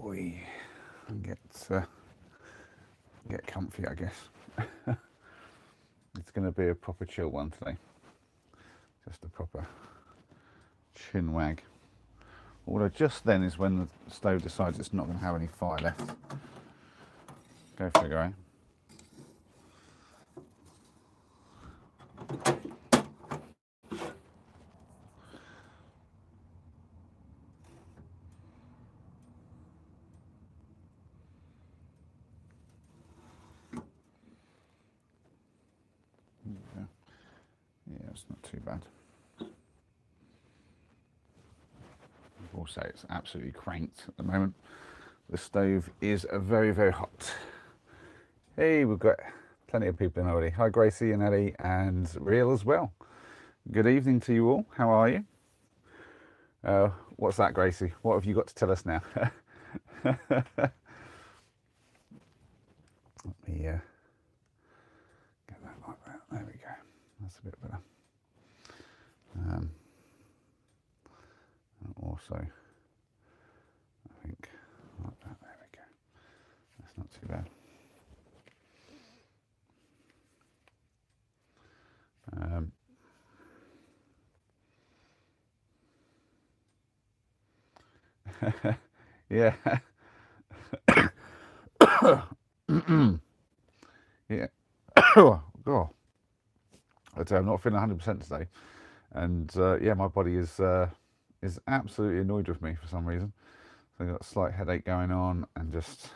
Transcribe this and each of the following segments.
boy and get comfy, I guess. It's going to be a proper chill one today. Just a proper chin wag. Although just then is when the stove decides it's not going to have any fire left. Go figure, eh? Yeah, it's not too bad. I will say it's absolutely cranked at the moment. The stove is very, very hot. Hey, we've got plenty of people in already. Hi, Gracie and Ellie and Real as well. Good evening to you all. How are you? What's that, Gracie? What have you got to tell us now? Let me get that like that. There we go. That's a bit better. Also, I think like that. There we go. That's not too bad. Yeah. Yeah. Oh, God. I'm not feeling 100% today, and yeah, my body is absolutely annoyed with me for some reason. So I've got a slight headache going on, and just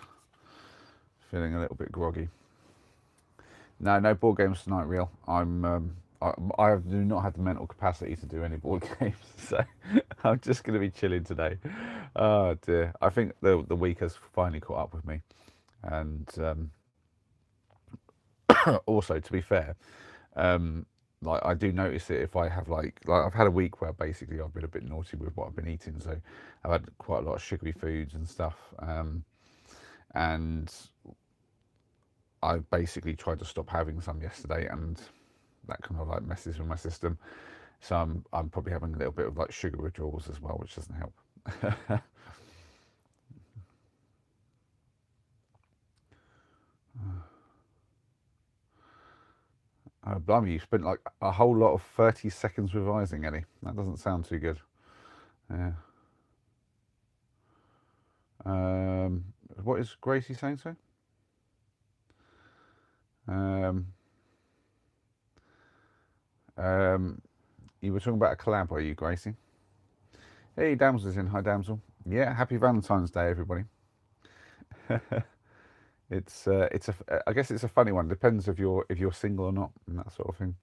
feeling a little bit groggy. No board games tonight, Real. I do not have the mental capacity to do any board games, so I'm just going to be chilling today. Oh dear, I think the week has finally caught up with me, and also, to be fair, like I do notice it if I have like I've had a week where basically I've been a bit naughty with what I've been eating, so I've had quite a lot of sugary foods and stuff, and I basically tried to stop having some yesterday, and that kind of like messes with my system. So I'm probably having a little bit of like sugar withdrawals as well, which doesn't help. Blimey, you spent like a whole lot of 30 seconds revising, Ellie. That doesn't sound too good. Yeah. What is Gracie saying, so? You were talking about a collab, were you, Gracie? Hey, Damsel's in. Hi, Damsel. Yeah, happy Valentine's Day, everybody. I guess it's a funny one. Depends if you're single or not, and that sort of thing.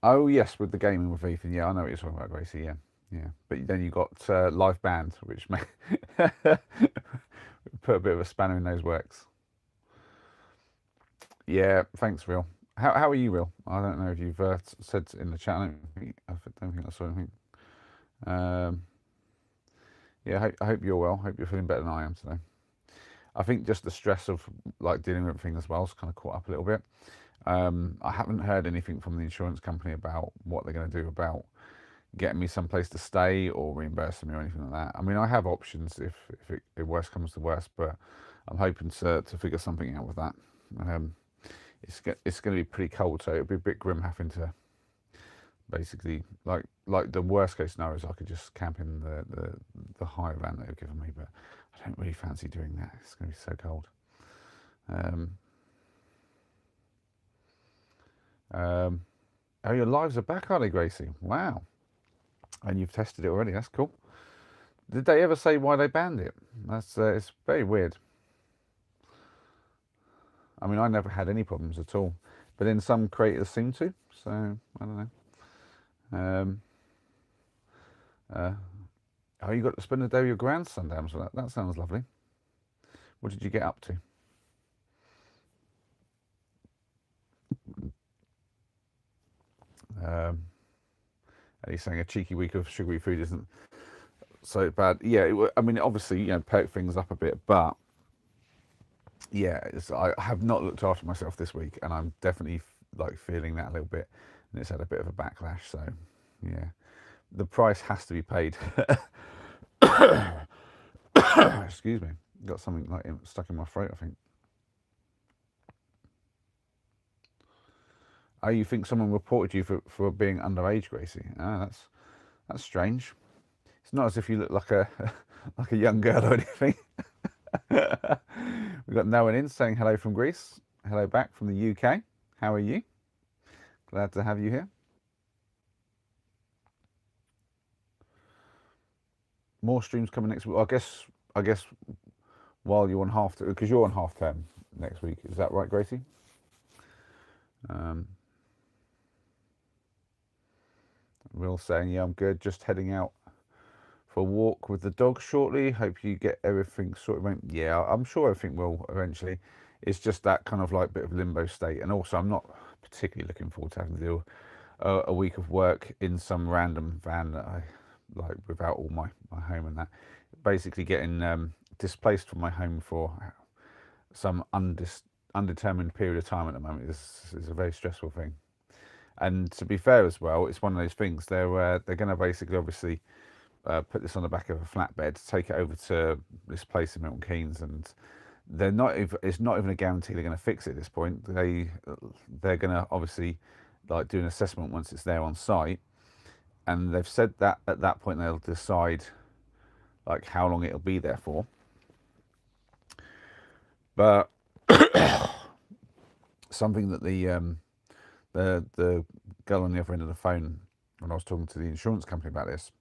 Oh yes, with the gaming with Ethan. Yeah, I know what you're talking about, Gracie. Yeah, yeah. But then you got live band, which may put a bit of a spanner in those works. Yeah, thanks, Real. How are you, Real? I don't know if you've said in the chat. I don't think I saw anything. Yeah, I hope you're well. I hope you're feeling better than I am today. I think just the stress of like dealing with everything as well has kind of caught up a little bit. I haven't heard anything from the insurance company about what they're going to do about getting me someplace to stay or reimbursing me or anything like that. I mean, I have options if worst comes to worst, but I'm hoping to figure something out with that. It's going to be pretty cold, so it'll be a bit grim having to basically like the worst case scenario is I could just camp in the higher van that they've given me, but I don't really fancy doing that. It's going to be so cold. Oh, your lives are back, are they, Gracie? Wow. And you've tested it already. That's cool. Did they ever say why they banned it? That's it's very weird. I mean, I never had any problems at all, but then some creators seem to. So I don't know. Oh, you got to spend the day with your grandson, damn. So that sounds lovely. What did you get up to? And he's saying a cheeky week of sugary food isn't so bad. Yeah, I mean, obviously, perk things up a bit, but yeah, I have not looked after myself this week, and I'm definitely like feeling that a little bit, and it's had a bit of a backlash. So yeah, the price has to be paid. Excuse me, got something like stuck in my throat, I think. Oh, you think someone reported you for being underage, Gracie? Ah, that's strange. It's not as if you look like a like a young girl or anything. We've got no one in saying hello from Greece. Hello back from the UK. How are you? Glad to have you here. More streams coming next week. I guess while you're on because you're on half term next week. Is that right, Gracie? Will saying, yeah, I'm good. Just heading out for a walk with the dog shortly. Hope you get everything sorted. Yeah, I'm sure everything will eventually. It's just that kind of like bit of limbo state, and also I'm not particularly looking forward to having to do a week of work in some random van that I like without all my home and that. Basically, getting displaced from my home for some undetermined period of time at the moment is a very stressful thing. And to be fair as well, it's one of those things. They're going to basically, obviously, put this on the back of a flatbed, take it over to this place in Milton Keynes, and they're not. It's not even a guarantee they're going to fix it at this point. They're going to obviously like do an assessment once it's there on site, and they've said that at that point they'll decide like how long it'll be there for. But something that the girl on the other end of the phone, when I was talking to the insurance company about this,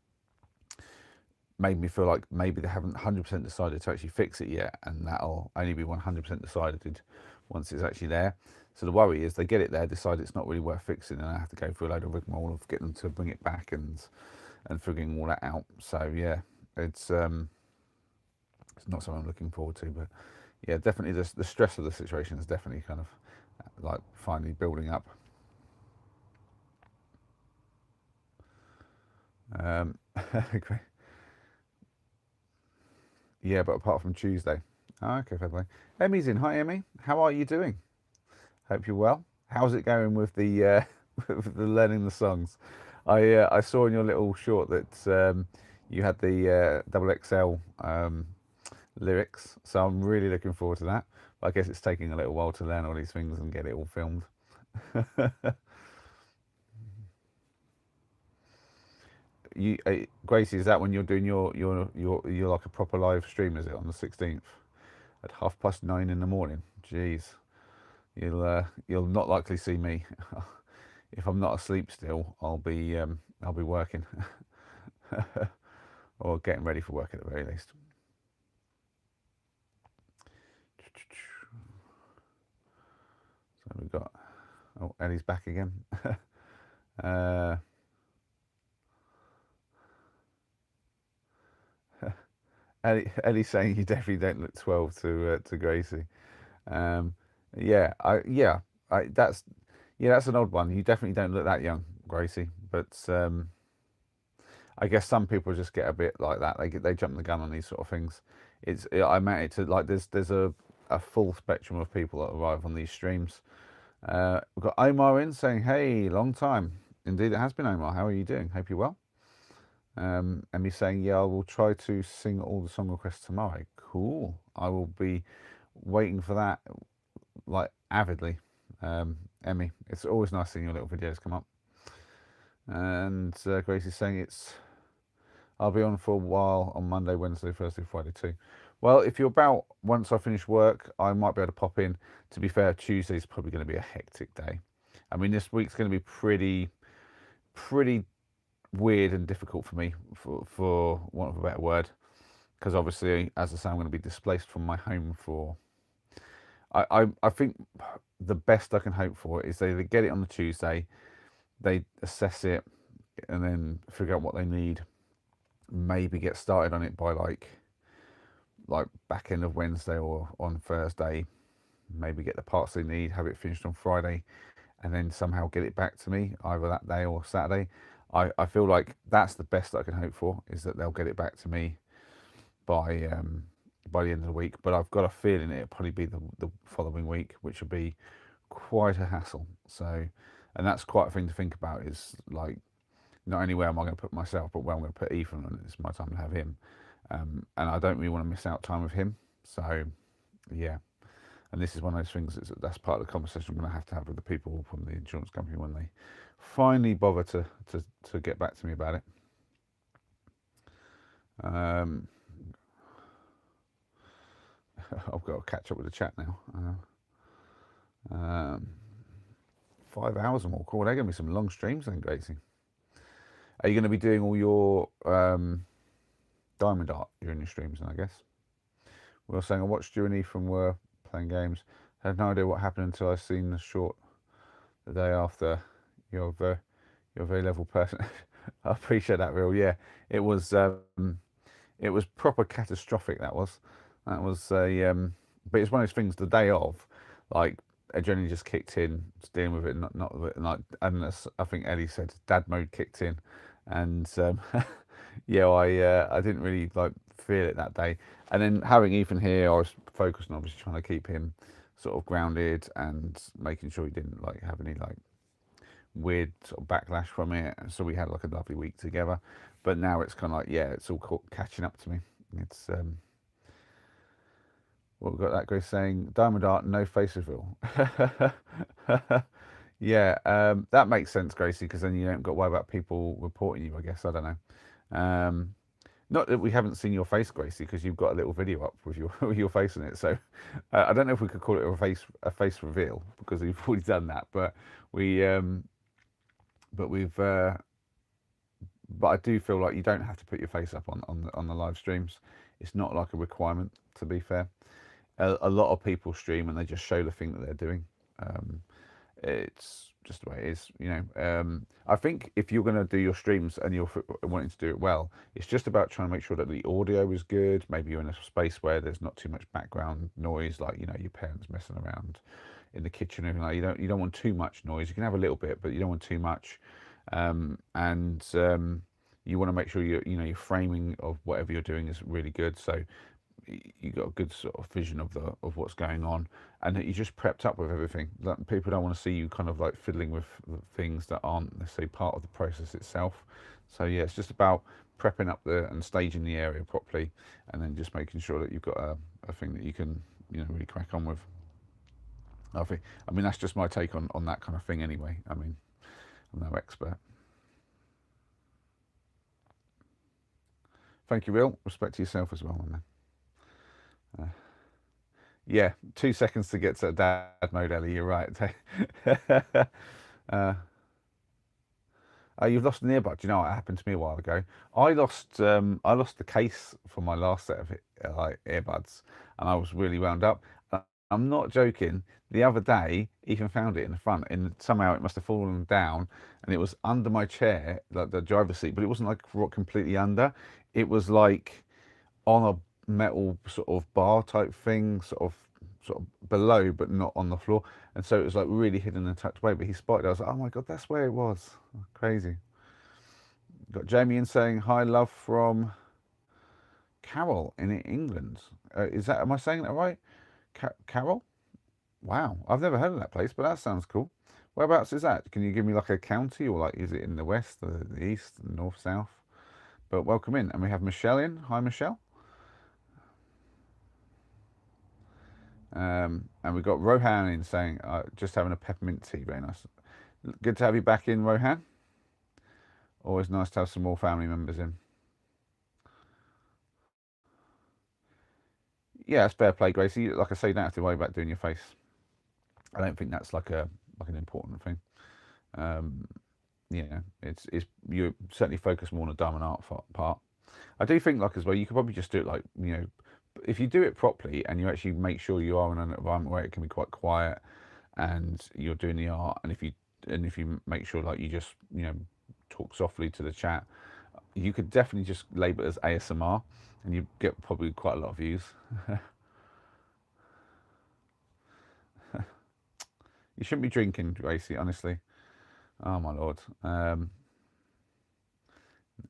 made me feel like maybe they haven't 100% decided to actually fix it yet, and that'll only be 100% decided once it's actually there. So the worry is they get it there, decide it's not really worth fixing, and I have to go through a load of rigmarole of getting them to bring it back and figuring all that out. So yeah, it's not something I'm looking forward to, but yeah, definitely the stress of the situation is definitely kind of like finally building up. Okay. Yeah, but apart from Tuesday. Oh, okay, fair play. Emmy's in. Hi, Emmy. How are you doing? Hope you're well. How's it going with the with the learning the songs? I saw in your little short that you had the double XL lyrics, so I'm really looking forward to that. But I guess it's taking a little while to learn all these things and get it all filmed. You, Gracie, is that when you're doing your like a proper live stream? Is it on the 16th at 9:30 in the morning? Jeez, you'll not likely see me. If I'm not asleep still, I'll be working or getting ready for work at the very least. So we've got Eddie's back again. Eddie's saying you definitely don't look 12 to Gracie. Yeah, that's an odd one. You definitely don't look that young, Gracie. But I guess some people just get a bit like that. They jump the gun on these sort of things. I meant it to like there's a full spectrum of people that arrive on these streams. We've got Omar in saying, "Hey, long time." Indeed, it has been, Omar. How are you doing? Hope you're well. And me saying, "Yeah, I will try to sing all the song requests tomorrow." Cool. I will be waiting for that like avidly. Emmy, it's always nice seeing your little videos come up. And Gracie's saying I'll be on for a while on Monday, Wednesday, Thursday, Friday too. Well, if you're about once I finish work, I might be able to pop in. To be fair, Tuesday's probably going to be a hectic day. I mean, this week's going to be pretty weird and difficult for me, for want of a better word, because obviously, as I say, I'm going to be displaced from my home for. I think the best I can hope for is they get it on the Tuesday, they assess it, and then figure out what they need. Maybe get started on it by like back end of Wednesday or on Thursday. Maybe get the parts they need, have it finished on Friday, and then somehow get it back to me either that day or Saturday. I feel like that's the best I can hope for, is that they'll get it back to me by the end of the week. But I've got a feeling it'll probably be the following week, which will be quite a hassle. So, and that's quite a thing to think about, is like not only where am I going to put myself, but where I'm going to put Ethan, and it's my time to have him. And I don't really want to miss out time with him. So, yeah. And this is one of those things that's part of the conversation I'm going to have with the people from the insurance company when they finally bother to get back to me about it. I've got to catch up with the chat now. 5 hours or more. Cool. They're going to be some long streams then, Gracie. Are you going to be doing all your diamond art during your streams then, I guess? We were saying I watched you and Ethan were playing games. I had no idea what happened until I seen the short the day after. You're a very level person. I appreciate that, Real. Yeah, it was proper catastrophic. That was a but it's one of those things. The day of, like, adrenaline just kicked in, just dealing with it, not and as I think Ellie said, dad mode kicked in, and yeah, I didn't really like feel it that day. And then having Ethan here, I was focused on obviously trying to keep him sort of grounded and making sure he didn't like have any like weird sort of backlash from it. So we had like a lovely week together. But now it's kind of like, yeah, it's all catching up to me. It's what we've got that Grace saying, diamond art, no face reveal. Yeah, that makes sense, Gracie, because then you don't got to worry about people reporting you, I guess. I don't know. Not that we haven't seen your face, Gracie, because you've got a little video up with your with your face in it. So I don't know if we could call it a face reveal because we've already done that. But but I do feel like you don't have to put your face up on the live streams. It's not like a requirement, to be fair. A lot of people stream and they just show the thing that they're doing. It's just the way it is, you know. I think if you're going to do your streams and you're wanting to do it well, it's just about trying to make sure that the audio is good. Maybe you're in a space where there's not too much background noise, like, you know, your parents messing around in the kitchen or anything like that. You don't want too much noise. You can have a little bit, but you don't want too much. You want to make sure your framing of whatever you're doing is really good. So you got a good sort of vision of what's going on, and that you just prepped up with everything. That people don't want to see you kind of like fiddling with things that aren't necessarily part of the process itself. So yeah, it's just about prepping up and staging the area properly, and then just making sure that you've got a thing that you can really crack on with. I mean that's just my take on that kind of thing anyway. I mean, I'm no expert. Thank you, Will. Respect to yourself as well, man. Yeah, 2 seconds to get to dad mode, Ellie. You're right. You've lost an earbud. Do you know what happened to me a while ago? I lost the case for my last set of earbuds, and I was really wound up. I'm not joking. The other day, Ethan found it in the front, and somehow it must have fallen down, and it was under my chair, like the driver's seat. But it wasn't like completely under. It was like on a metal sort of bar type thing, sort of below, but not on the floor. And so it was like really hidden and tucked away. But he spotted it. I was like, oh my god, that's where it was. Oh, crazy. Got Jamie in saying hi, love from Carol in England. Am I saying that right? Carol? Wow, I've never heard of that place, but that sounds cool. Whereabouts is that? Can you give me like a county, or like is it in the west, the east, the north, south? But welcome in. And we have Michelle in. Hi, Michelle. And we've got Rohan in saying, just having a peppermint tea, very nice. Good to have you back in, Rohan. Always nice to have some more family members in. Yeah, it's fair play, Gracie. Like I say, you don't have to worry about doing your face. I don't think that's like an important thing. It's you certainly focus more on the diamond art part. I do think like as well, you could probably just do it like, if you do it properly and you actually make sure you are in an environment where it can be quite quiet and you're doing the art, and if you make sure like you just talk softly to the chat, you could definitely just label it as ASMR and you get probably quite a lot of views. You shouldn't be drinking, Gracie, honestly. Oh my lord.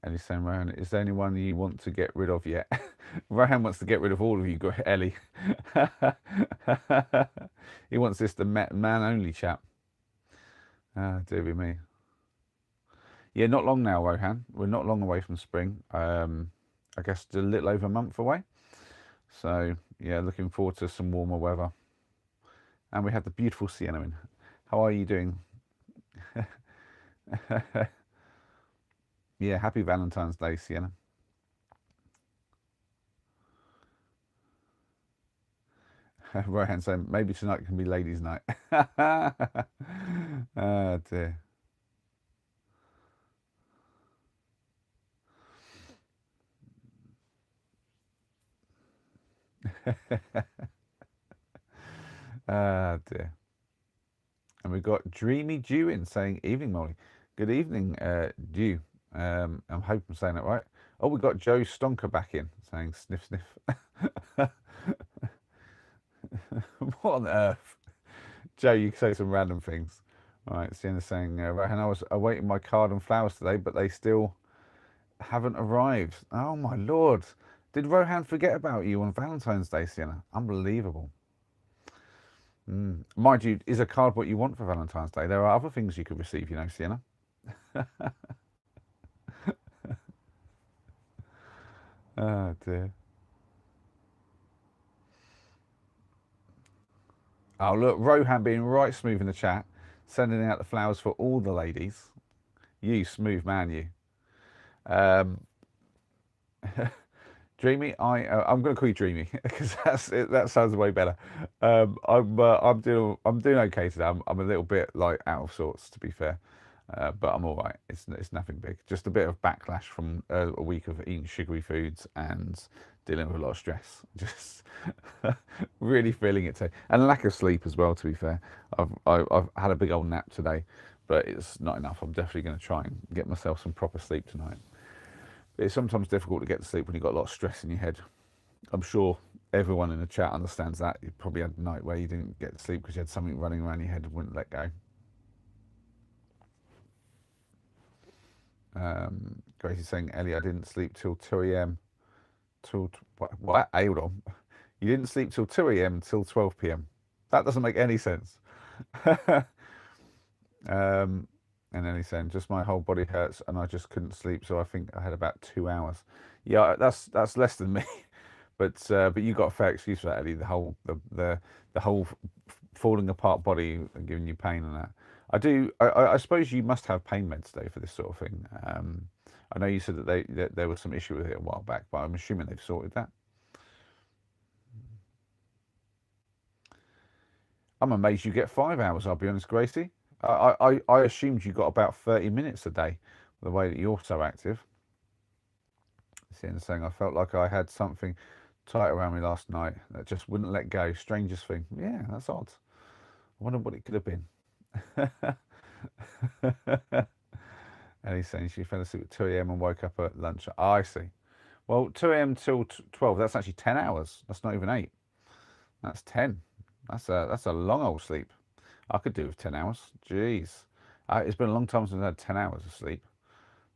Ellie saying, Rohan, is there anyone you want to get rid of yet? Rohan wants to get rid of all of you, Ellie. He wants this the man only chap. Dear be me. Yeah, not long now, Rohan. We're not long away from spring. I guess a little over a month away. So yeah, looking forward to some warmer weather. And we have the beautiful Sienna in. How are you doing? Yeah, happy Valentine's Day, Sienna. Rohan saying maybe tonight can be ladies' night. Oh dear. Ah dear. And we've got Dreamy Dew in saying, evening, Molly. Good evening, Dew. I hope I'm saying that right. Oh, we've got Joe Stonker back in saying, sniff, sniff. What on earth? Joe, you say some random things. All right, Sienna's saying, Rohan, I was awaiting my card and flowers today, but they still haven't arrived. Oh, my Lord. Did Rohan forget about you on Valentine's Day, Sienna? Unbelievable. Mind you, is a card what you want for Valentine's Day? There are other things you could receive, you know, Sienna. Oh, dear. Oh, look, Rohan being right smooth in the chat, sending out the flowers for all the ladies. You smooth man, you. Um, Dreamy, I'm going to call you Dreamy because that sounds way better. I'm doing okay today. I'm a little bit like out of sorts, to be fair, but I'm all right. It's nothing big. Just a bit of backlash from a week of eating sugary foods and dealing with a lot of stress. Just really feeling it today, and lack of sleep as well. To be fair, I've had a big old nap today, but it's not enough. I'm definitely going to try and get myself some proper sleep tonight. It's sometimes difficult to get to sleep when you've got a lot of stress in your head. I'm sure everyone in the chat understands that. You probably had a night where you didn't get to sleep because you had something running around your head and wouldn't let go. Gracie's saying, Ellie, I didn't sleep till 2 a.m. Till what? Hey, hold on. You didn't sleep till 2 a.m. till 12 p.m. That doesn't make any sense. And then he's saying, just my whole body hurts and I just couldn't sleep, so I think I had about 2 hours. Yeah, that's less than me, but you got a fair excuse for that, Eddie. The whole falling apart body and giving you pain and that. I suppose you must have pain meds today for this sort of thing. I know you said that there was some issue with it a while back, but I'm assuming they've sorted that. I'm amazed you get 5 hours. I'll be honest, Gracie. I assumed you got about 30 minutes a day, the way that you're so active. Saying I felt like I had something tight around me last night that just wouldn't let go. Strangest thing. Yeah, that's odd. I wonder what it could have been. And he's saying she fell asleep at 2 a.m. and woke up at lunch. Oh, I see. Well, 2 a.m. till 12, that's actually 10 hours. That's not even 8. That's 10. That's a long old sleep. I could do with 10 hours. Jeez. It's been a long time since I had 10 hours of sleep.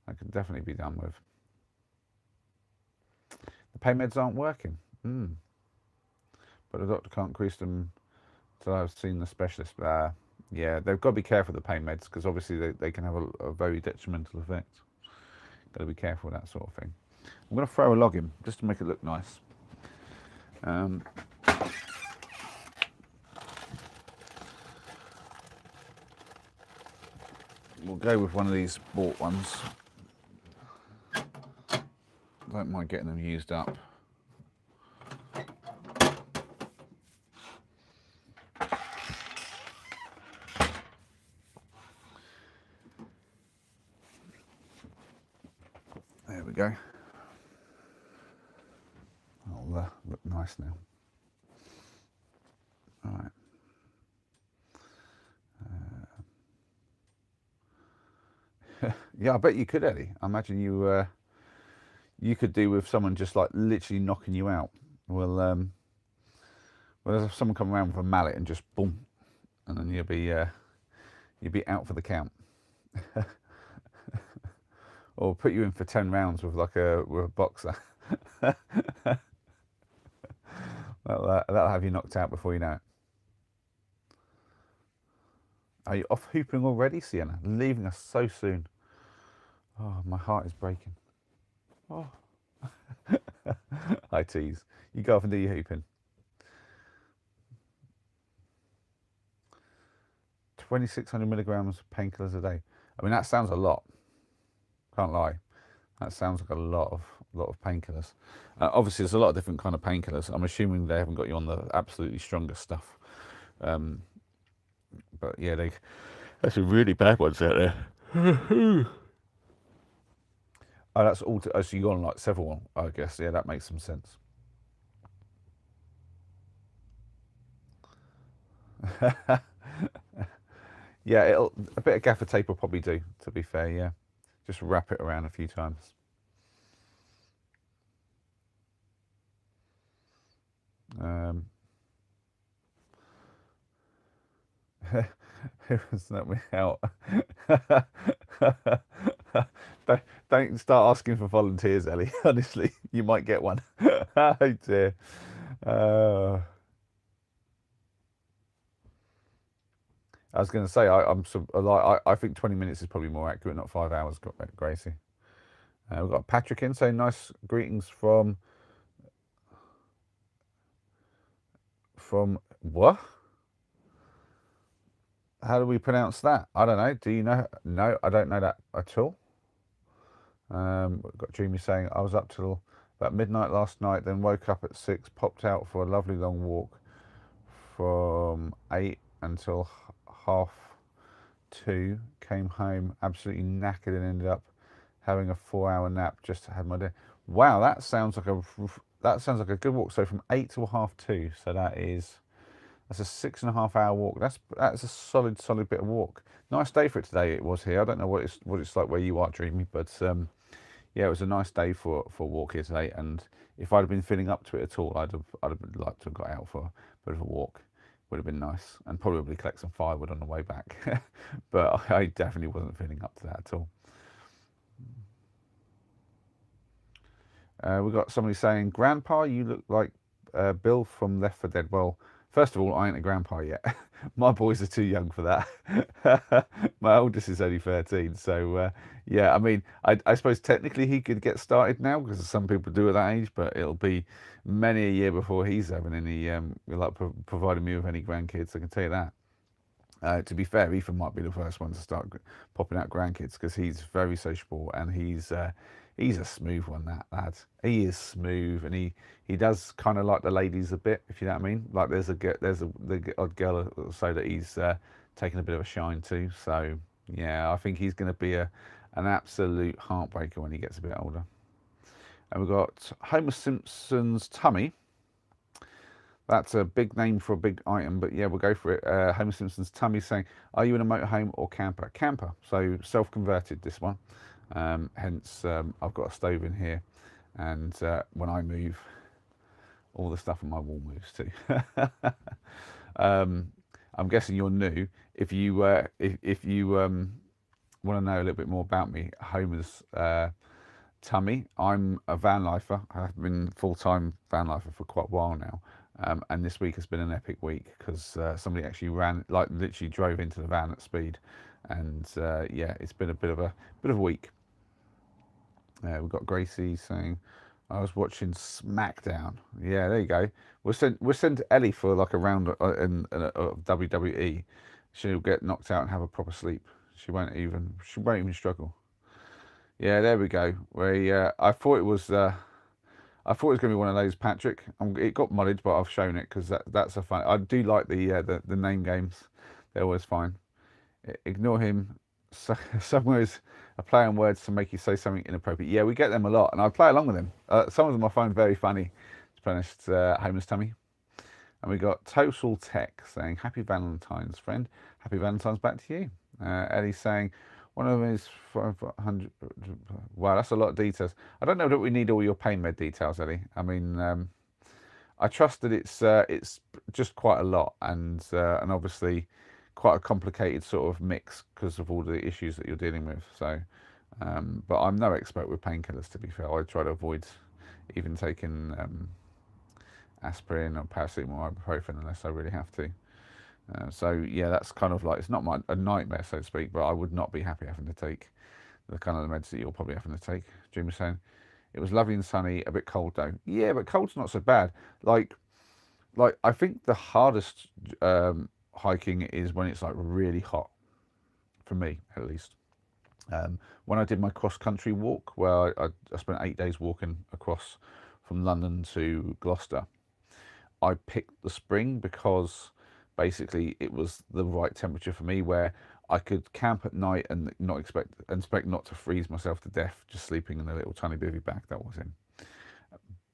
That could definitely be done with. The pain meds aren't working. But the doctor can't increase them until I've seen the specialist. Yeah, they've got to be careful with the pain meds because obviously they can have a very detrimental effect. Got to be careful with that sort of thing. I'm going to throw a log in just to make it look nice. We'll go with one of these bought ones. Don't mind getting them used up. There we go. I'll look nice now. All right. Yeah, I bet you could, Eddie. I imagine you could do with someone just like literally knocking you out. Well, there's someone come around with a mallet and just boom, and then you'll be out for the count. Or put you in for 10 rounds with a boxer. That'll have you knocked out before you know it. Are you off hooping already, Sienna? Leaving us so soon. Oh, my heart is breaking. Oh. I tease. You go off and do your hooping. 2,600 milligrams of painkillers a day. I mean, that sounds a lot. Can't lie. That sounds like a lot of painkillers. Obviously, there's a lot of different kind of painkillers. I'm assuming they haven't got you on the absolutely strongest stuff. Um, but yeah, there's some really bad ones out there. Oh, that's all. So you got on like several. I guess. Yeah, that makes some sense. Yeah, a bit of gaffer tape will probably do. To be fair, yeah, just wrap it around a few times. Um, who was that me out? don't, don't start asking for volunteers, Ellie. Honestly, you might get one. Oh dear. Uh, I was going to say I think 20 minutes is probably more accurate, not 5 hours, Gracie. We've got Patrick in saying nice greetings from what? How do we pronounce that? I don't know. Do you know? No, I don't know that at all. We've got Dreamy saying I was up till about midnight last night, then woke up at 6, popped out for a lovely long walk from 8 until half 2, came home absolutely knackered and ended up having a 4 hour nap just to have my day. Wow, that sounds like a good walk. So from 8 till half 2, so that's a 6.5 hour walk. That's a solid bit of walk. Nice day for it today. It was here. I don't know what it's like where you are, Dreamy, but yeah, it was a nice day for a walk here today. And if I'd have been feeling up to it at all, I'd have liked to have got out for a bit of a walk. Would have been nice, and probably collect some firewood on the way back. But I definitely wasn't feeling up to that at all. We've got somebody saying, Grandpa, you look like Bill from Left 4 Dead. Well, first of all, I ain't a grandpa yet. My boys are too young for that. My oldest is only 13. So, yeah, I mean, I suppose technically he could get started now because some people do at that age, but it'll be many a year before he's having any, providing me with any grandkids. I can tell you that. To be fair, Ethan might be the first one to start popping out grandkids because he's very sociable and he's a smooth one. That lad, he is smooth, and he does kind of like the ladies a bit, if you know what I mean. Like there's the odd girl or so that he's taken a bit of a shine to. So yeah, I think he's going to be an absolute heartbreaker when he gets a bit older. And we've got Homer Simpson's tummy. That's a big name for a big item, but yeah, we'll go for it. Homer Simpson's tummy saying, "Are you in a motorhome or camper?" Camper, so self-converted this one. Hence, I've got a stove in here, and when I move, all the stuff on my wall moves too. I'm guessing you're new. If you want to know a little bit more about me, Homer's tummy. I'm a van lifer. I've been full-time van lifer for quite a while now. And this week has been an epic week because somebody actually literally drove into the van at speed, and yeah, it's been a bit of a week. We've got Gracie saying, "I was watching SmackDown." Yeah, there you go. We'll send Ellie for like a round of WWE. She'll get knocked out and have a proper sleep. She won't even struggle. Yeah, there we go. I thought it was going to be one of those, Patrick. It got modded, but I've shown it because that's a fun. I do like the name games. They're always fine. Ignore him. Somewhere is a play on words to make you say something inappropriate. Yeah, we get them a lot, and I play along with them. Some of them I find very funny. To be honest, Homer's tummy. And we got Total Tech saying, "Happy Valentine's, friend. Happy Valentine's back to you." Eddie saying, "One of them is 500." Wow, that's a lot of details. I don't know that we need all your pain med details, Eddie. I mean, I trust that it's just quite a lot, and obviously quite a complicated sort of mix because of all the issues that you're dealing with. So, but I'm no expert with painkillers. To be fair, I try to avoid even taking aspirin or paracetamol or ibuprofen unless I really have to. So yeah, that's kind of like, it's not a nightmare, so to speak, but I would not be happy having to take the kind of the meds that you're probably having to take. Jim was saying it was lovely and sunny, a bit cold though. Yeah, but cold's not so bad. Like I think the hardest hiking is when it's like really hot, for me at least. When I did my cross country walk, where I spent 8 days walking across from London to Gloucester, I picked the spring because basically it was the right temperature for me, where I could camp at night and not expect not to freeze myself to death just sleeping in a little tiny bivvy bag that I was in.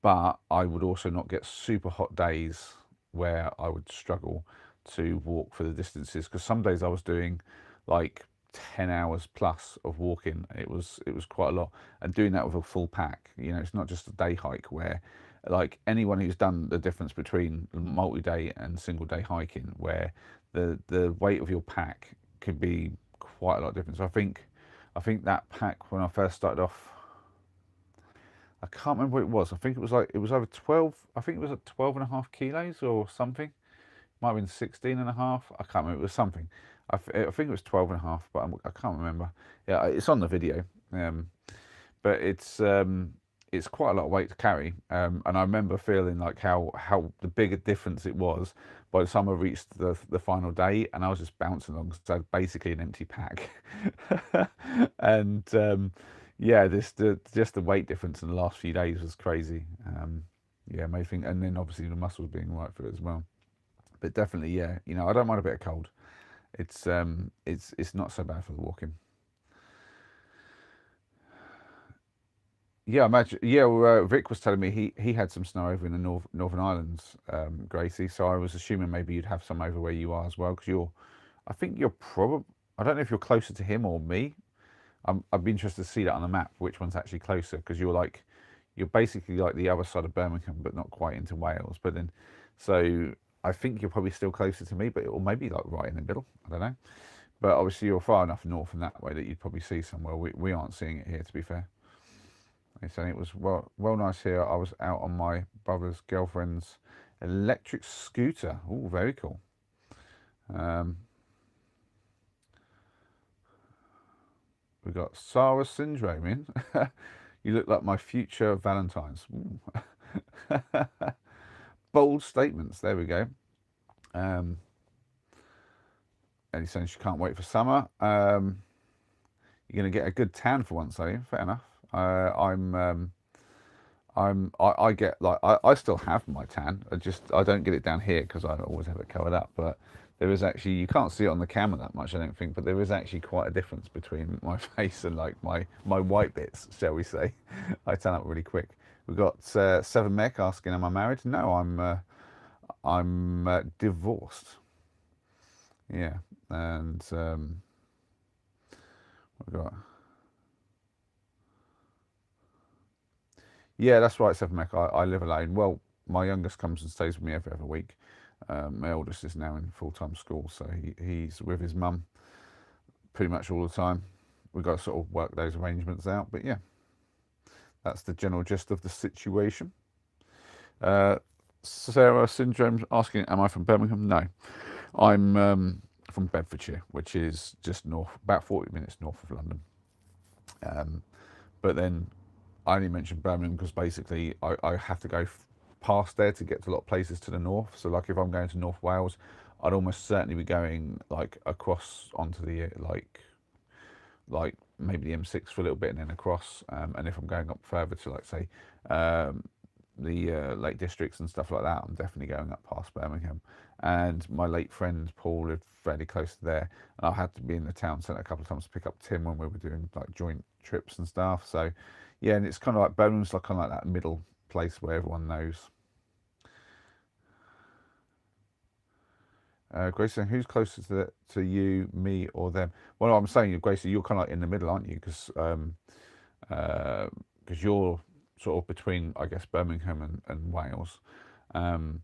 But I would also not get super hot days where I would struggle to walk for the distances, because some days I was doing like 10 hours plus of walking. It was quite a lot, and doing that with a full pack. You know, it's not just a day hike, where like anyone who's done the difference between multi-day and single day hiking, where the weight of your pack could be quite a lot different. So I think that pack, when I first started off, I can't remember what it was. I think it was over 12. I think it was at 12.5 kilos or something. Might have been 16.5. I can't remember. It was something. I think it was 12.5, but I can't remember. Yeah, it's on the video. But it's quite a lot of weight to carry. And I remember feeling like how the bigger difference it was by the time I reached the final day, and I was just bouncing along, so I had basically an empty pack. And yeah, just the weight difference in the last few days was crazy. Yeah, made thing, and then obviously the muscles being right for it as well. But definitely, yeah, you know, I don't mind a bit of cold. It's not so bad for the walking. Yeah, imagine. Yeah, well, Vic was telling me he had some snow over in the Northern Islands, Gracie. So I was assuming maybe you'd have some over where you are as well, because I think you're probably. I don't know if you're closer to him or me. I'd be interested to see that on the map, which one's actually closer, because you're basically like the other side of Birmingham, but not quite into Wales. But then, so I think you're probably still closer to me, but or maybe like right in the middle. I don't know. But obviously you're far enough north in that way that you'd probably see somewhere. We aren't seeing it here, to be fair. He's saying it was well nice here. I was out on my brother's girlfriend's electric scooter. Oh, very cool. We got Sarah Syndrome in. You look like my future Valentine's. Bold statements. There we go. And he's saying she can't wait for summer. You're going to get a good tan for once, are you? Fair enough. I get like I still have my tan. I don't get it down here because I always have it covered up. But there is actually, you can't see it on the camera that much, I don't think, but there is actually quite a difference between my face and like my white bits, shall we say. I tan up really quick. We've got Seven Mech asking, am I married? No, I'm divorced. Yeah, and we've got. Yeah, that's right, Seven Mech. I live alone. Well, my youngest comes and stays with me every other week. My eldest is now in full-time school, so he's with his mum pretty much all the time. We've got to sort of work those arrangements out, but yeah, that's the general gist of the situation. Sarah Syndrome asking, am I from Birmingham? No, I'm from Bedfordshire, which is just north, about 40 minutes north of London. But then I only mentioned Birmingham because basically I have to go past there to get to a lot of places to the north. So like if I'm going to North Wales, I'd almost certainly be going like across onto the like maybe the M6 for a little bit and then across. And if I'm going up further to like say the Lake Districts and stuff like that, I'm definitely going up past Birmingham. And my late friend Paul lived fairly close to there, and I had to be in the town centre a couple of times to pick up Tim when we were doing like joint trips and stuff. So yeah, and it's kind of like Birmingham's like kind of like that middle place where everyone knows. Gracie, who's closer to you, me, or them? Well, I'm saying, Gracie, you're kind of like in the middle, aren't you? Because you're sort of between, I guess, Birmingham and Wales, and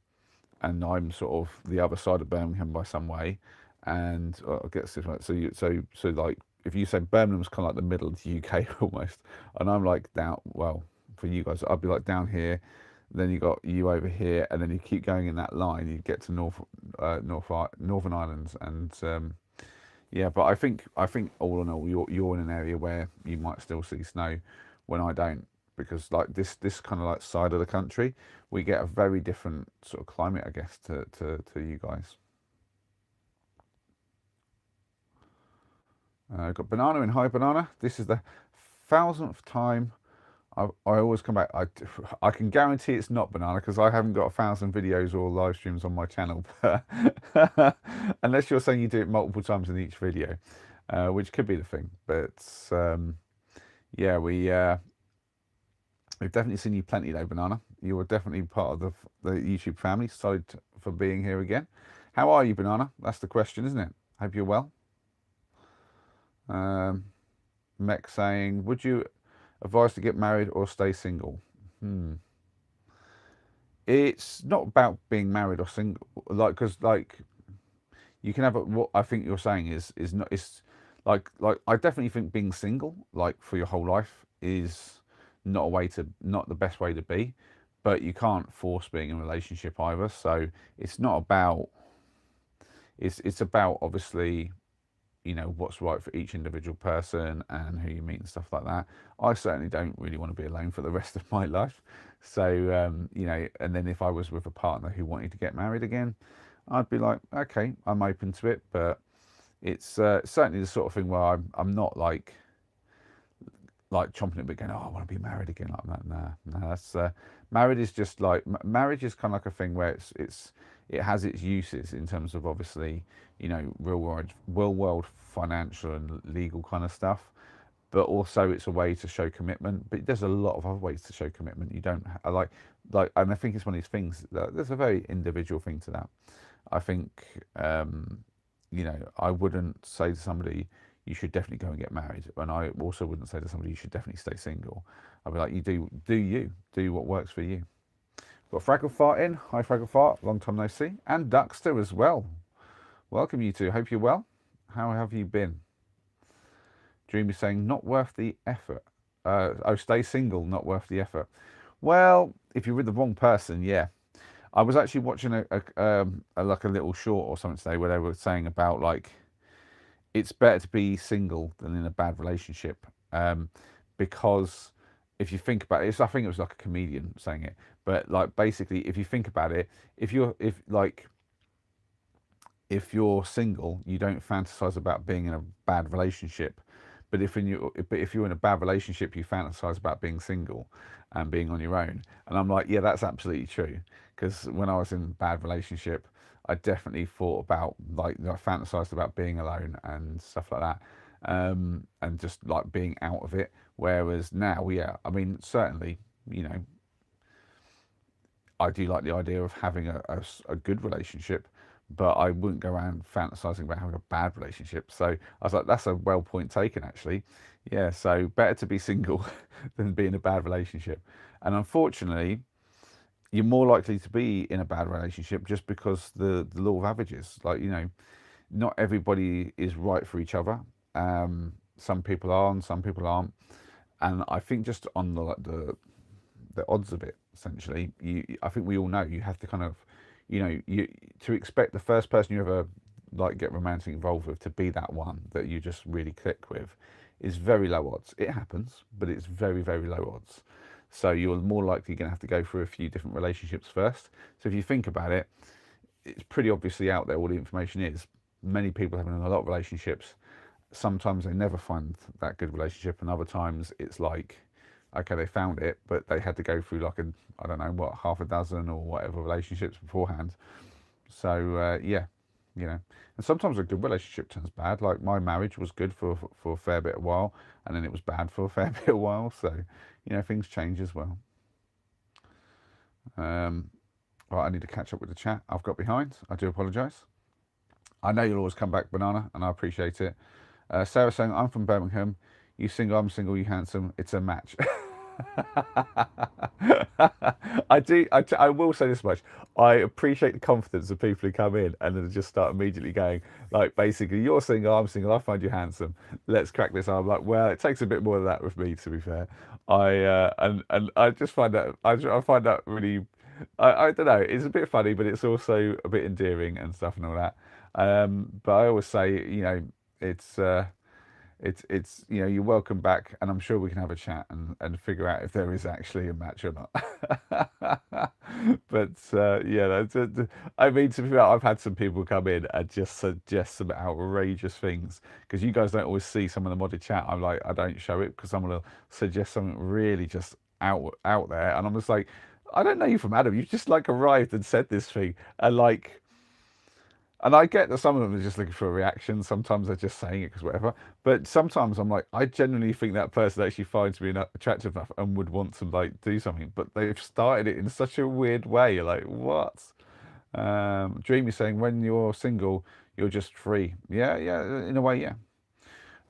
I'm sort of the other side of Birmingham by some way. And I guess this right. So like if you say Birmingham's kind of like the middle of the UK almost, and I'm like down. Well, for you guys, I'd be like down here. Then you got you over here, and then you keep going in that line. You get to Northern Ireland, and Yeah, but I think all in all, you're in an area where you might still see snow when I don't, because like this kind of like side of the country, we get a very different sort of climate, I guess, to you guys. Got banana in. Hi banana. This is the thousandth time I always come back. I can guarantee it's not banana because I haven't got 1,000 videos or live streams on my channel. But unless you're saying you do it multiple times in each video, which could be the thing. But yeah, we've definitely seen you plenty though, banana. You were definitely part of the YouTube family. Sorry for being here again. How are you, banana? That's the question, isn't it? Hope you're well. Um, Mech saying, would you advise to get married or stay single? Hmm. It's not about being married or single, like because like you can have what I think you're saying is not it's like I definitely think being single like for your whole life is not the best way to be, but you can't force being in a relationship either. So it's not about it's about obviously what's right for each individual person and who you meet and stuff like that. I certainly don't really want to be alone for the rest of my life. So and then if I was with a partner who wanted to get married again, I'd be like, okay, I'm open to it, but it's certainly the sort of thing where I'm not like chomping at the bit going, oh, I want to be married again. Like that. No, that's married is just like marriage is kind of like a thing where it has its uses in terms of obviously real world financial and legal kind of stuff, but also it's a way to show commitment. But there's a lot of other ways to show commitment. You don't and I think it's one of these things that there's a very individual thing to that. I think I wouldn't say to somebody you should definitely go and get married, and I also wouldn't say to somebody you should definitely stay single. I'd be like, you do what works for you. Got Fraggle Fart in. Hi Fraggle Fart, long time no see, and Duckster as well. Welcome you two. Hope you're well. How have you been? Dream is saying not worth the effort. Stay single, not worth the effort. Well, if you're with the wrong person, yeah. I was actually watching a like a little short or something today where they were saying about like it's better to be single than in a bad relationship, because if you think about it, I think it was like a comedian saying it, but like basically, if you think about it, if you're single, you don't fantasize about being in a bad relationship. But if you're in a bad relationship, you fantasize about being single and being on your own. And I'm like, yeah, that's absolutely true. Because when I was in a bad relationship, I definitely thought about I fantasized about being alone and stuff like that, and just like being out of it. Whereas now, yeah, I mean, certainly, you know, I do like the idea of having a good relationship, but I wouldn't go around fantasizing about having a bad relationship. So I was like, that's a well point taken, actually. Yeah, so better to be single than be in a bad relationship. And unfortunately, you're more likely to be in a bad relationship just because the law of averages. Like, not everybody is right for each other. Some people are and some people aren't. And I think just on the odds of it, essentially, I think we all know you have to kind of, you to expect the first person you ever like get romantically involved with to be that one that you just really click with is very low odds. It happens, but it's very, very low odds. So you're more likely going to have to go through a few different relationships first. So if you think about it, it's pretty obviously out there all the information is. Many people having a lot of relationships. Sometimes they never find that good relationship, and other times it's like, okay, they found it, but they had to go through like I don't know what, half a dozen or whatever relationships beforehand. So yeah, and sometimes a good relationship turns bad. Like my marriage was good for a fair bit of while, and then it was bad for a fair bit of while. So things change as well. Right, I need to catch up with the chat. I've got behind. I do apologise. I know you'll always come back, Banana, and I appreciate it. Sarah saying, I'm from Birmingham. You single, I'm single, you handsome. It's a match. I do. I will say this much. I appreciate the confidence of people who come in and then just start immediately going, like, basically, you're single, I'm single, I find you handsome. Let's crack this. I'm like, well, it takes a bit more than that with me, to be fair. And I just find that I find that really, I don't know. It's a bit funny, but it's also a bit endearing and stuff and all that. But I always say, it's you know, you're welcome back, and I'm sure we can have a chat and figure out if there is actually a match or not. But yeah, I mean, to be fair, I've had some people come in and just suggest some outrageous things, because you guys don't always see some of the modded chat. I'm like, I don't show it because someone will suggest something really just out there, and I'm just like, I don't know you from Adam. You've just like arrived and said this thing, and like. And I get that some of them are just looking for a reaction. Sometimes they're just saying it because whatever. But sometimes I'm like, I genuinely think that person actually finds me attractive enough and would want to like do something. But they've started it in such a weird way. You're like, what? Dreamy saying, when you're single, you're just free. Yeah, yeah, in a way, yeah.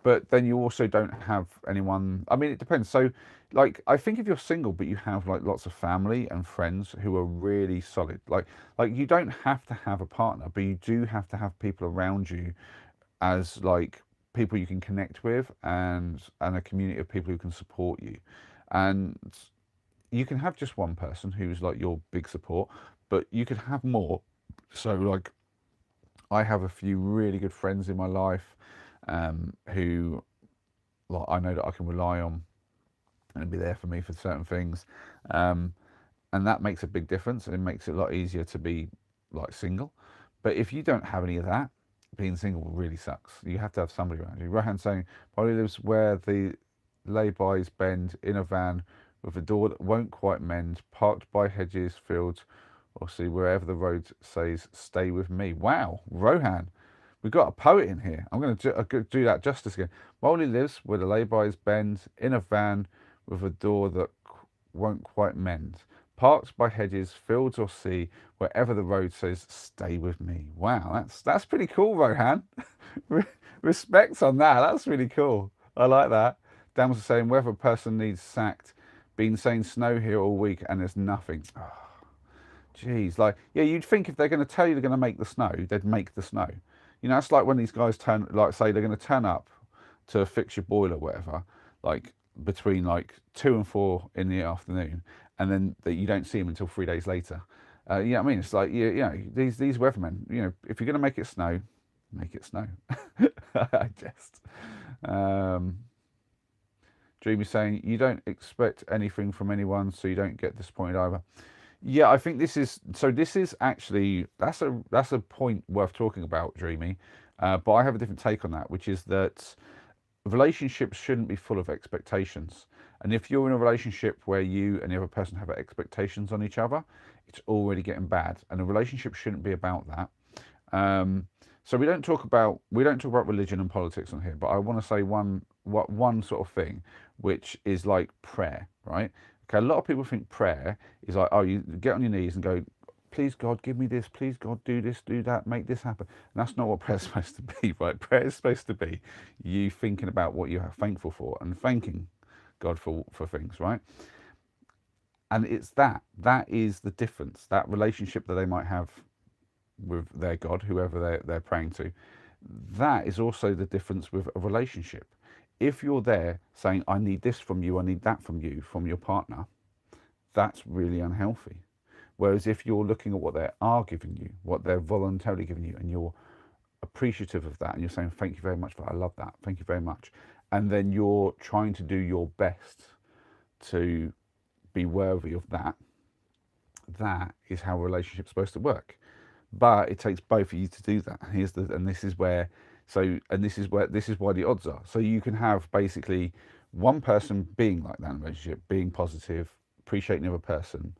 But then you also don't have anyone. I mean, it depends. So, like, I think if you're single, but you have like lots of family and friends who are really solid, like you don't have to have a partner, but you do have to have people around you as like people you can connect with, and a community of people who can support you. And you can have just one person who's like your big support, but you could have more. So, like, I have a few really good friends in my life, who, like, I know that I can rely on and be there for me for certain things, um, and that makes a big difference, and it makes it a lot easier to be like single. But if you don't have any of that, being single really sucks. You have to have somebody around you. Rohan saying probably lives where the laybys bend, in a van with a door that won't quite mend, parked by hedges, fields, or see wherever the road says stay with me. Wow, Rohan, we've got a poet in here. I'm going to do that justice again. Molly lives where the laybys bend, in a van with a door that won't quite mend, parked by hedges, fields, or sea, wherever the road says stay with me. Wow, that's pretty cool, Rohan. Respect on that. That's really cool. I like that. Dan was saying whether a person needs sacked. Been saying snow here all week and there's nothing. Oh, jeez, like, yeah, you'd think if they're going to tell you they're going to make the snow, they'd make the snow. You know, it's like when these guys turn, like, say they're going to turn up to fix your boiler, or whatever, like between like 2 and 4 in the afternoon, and then you don't see them until 3 days later. You know what I mean? It's like, you know, these weathermen, you know, if you're going to make it snow, make it snow. I just. Dreamy saying you don't expect anything from anyone, so you don't get disappointed either. Yeah, I think this is so. This is actually that's a point worth talking about, Dreamy. But I have a different take on that, which is that relationships shouldn't be full of expectations. And if you're in a relationship where you and the other person have expectations on each other, it's already getting bad. And a relationship shouldn't be about that. So we don't talk about religion and politics on here, but I want to say one sort of thing, which is like prayer, right? Okay, a lot of people think prayer is like, oh, you get on your knees and go, please God, give me this, please God, do this, do that, make this happen. And that's not what prayer's supposed to be, right? Prayer is supposed to be you thinking about what you are thankful for and thanking God for things, right? And it's that is the difference, that relationship that they might have with their God, whoever they're praying to. That is also the difference with a relationship. If you're there saying, I need this from you, I need that from you, from your partner, that's really unhealthy. Whereas if you're looking at what they are giving you, what they're voluntarily giving you, and you're appreciative of that, and you're saying, thank you very much for that, I love that, thank you very much. And then you're trying to do your best to be worthy of that. That is how a relationship's supposed to work. But it takes both of you to do that. This is why the odds are. So you can have basically one person being like that in a relationship, being positive, appreciating the other person,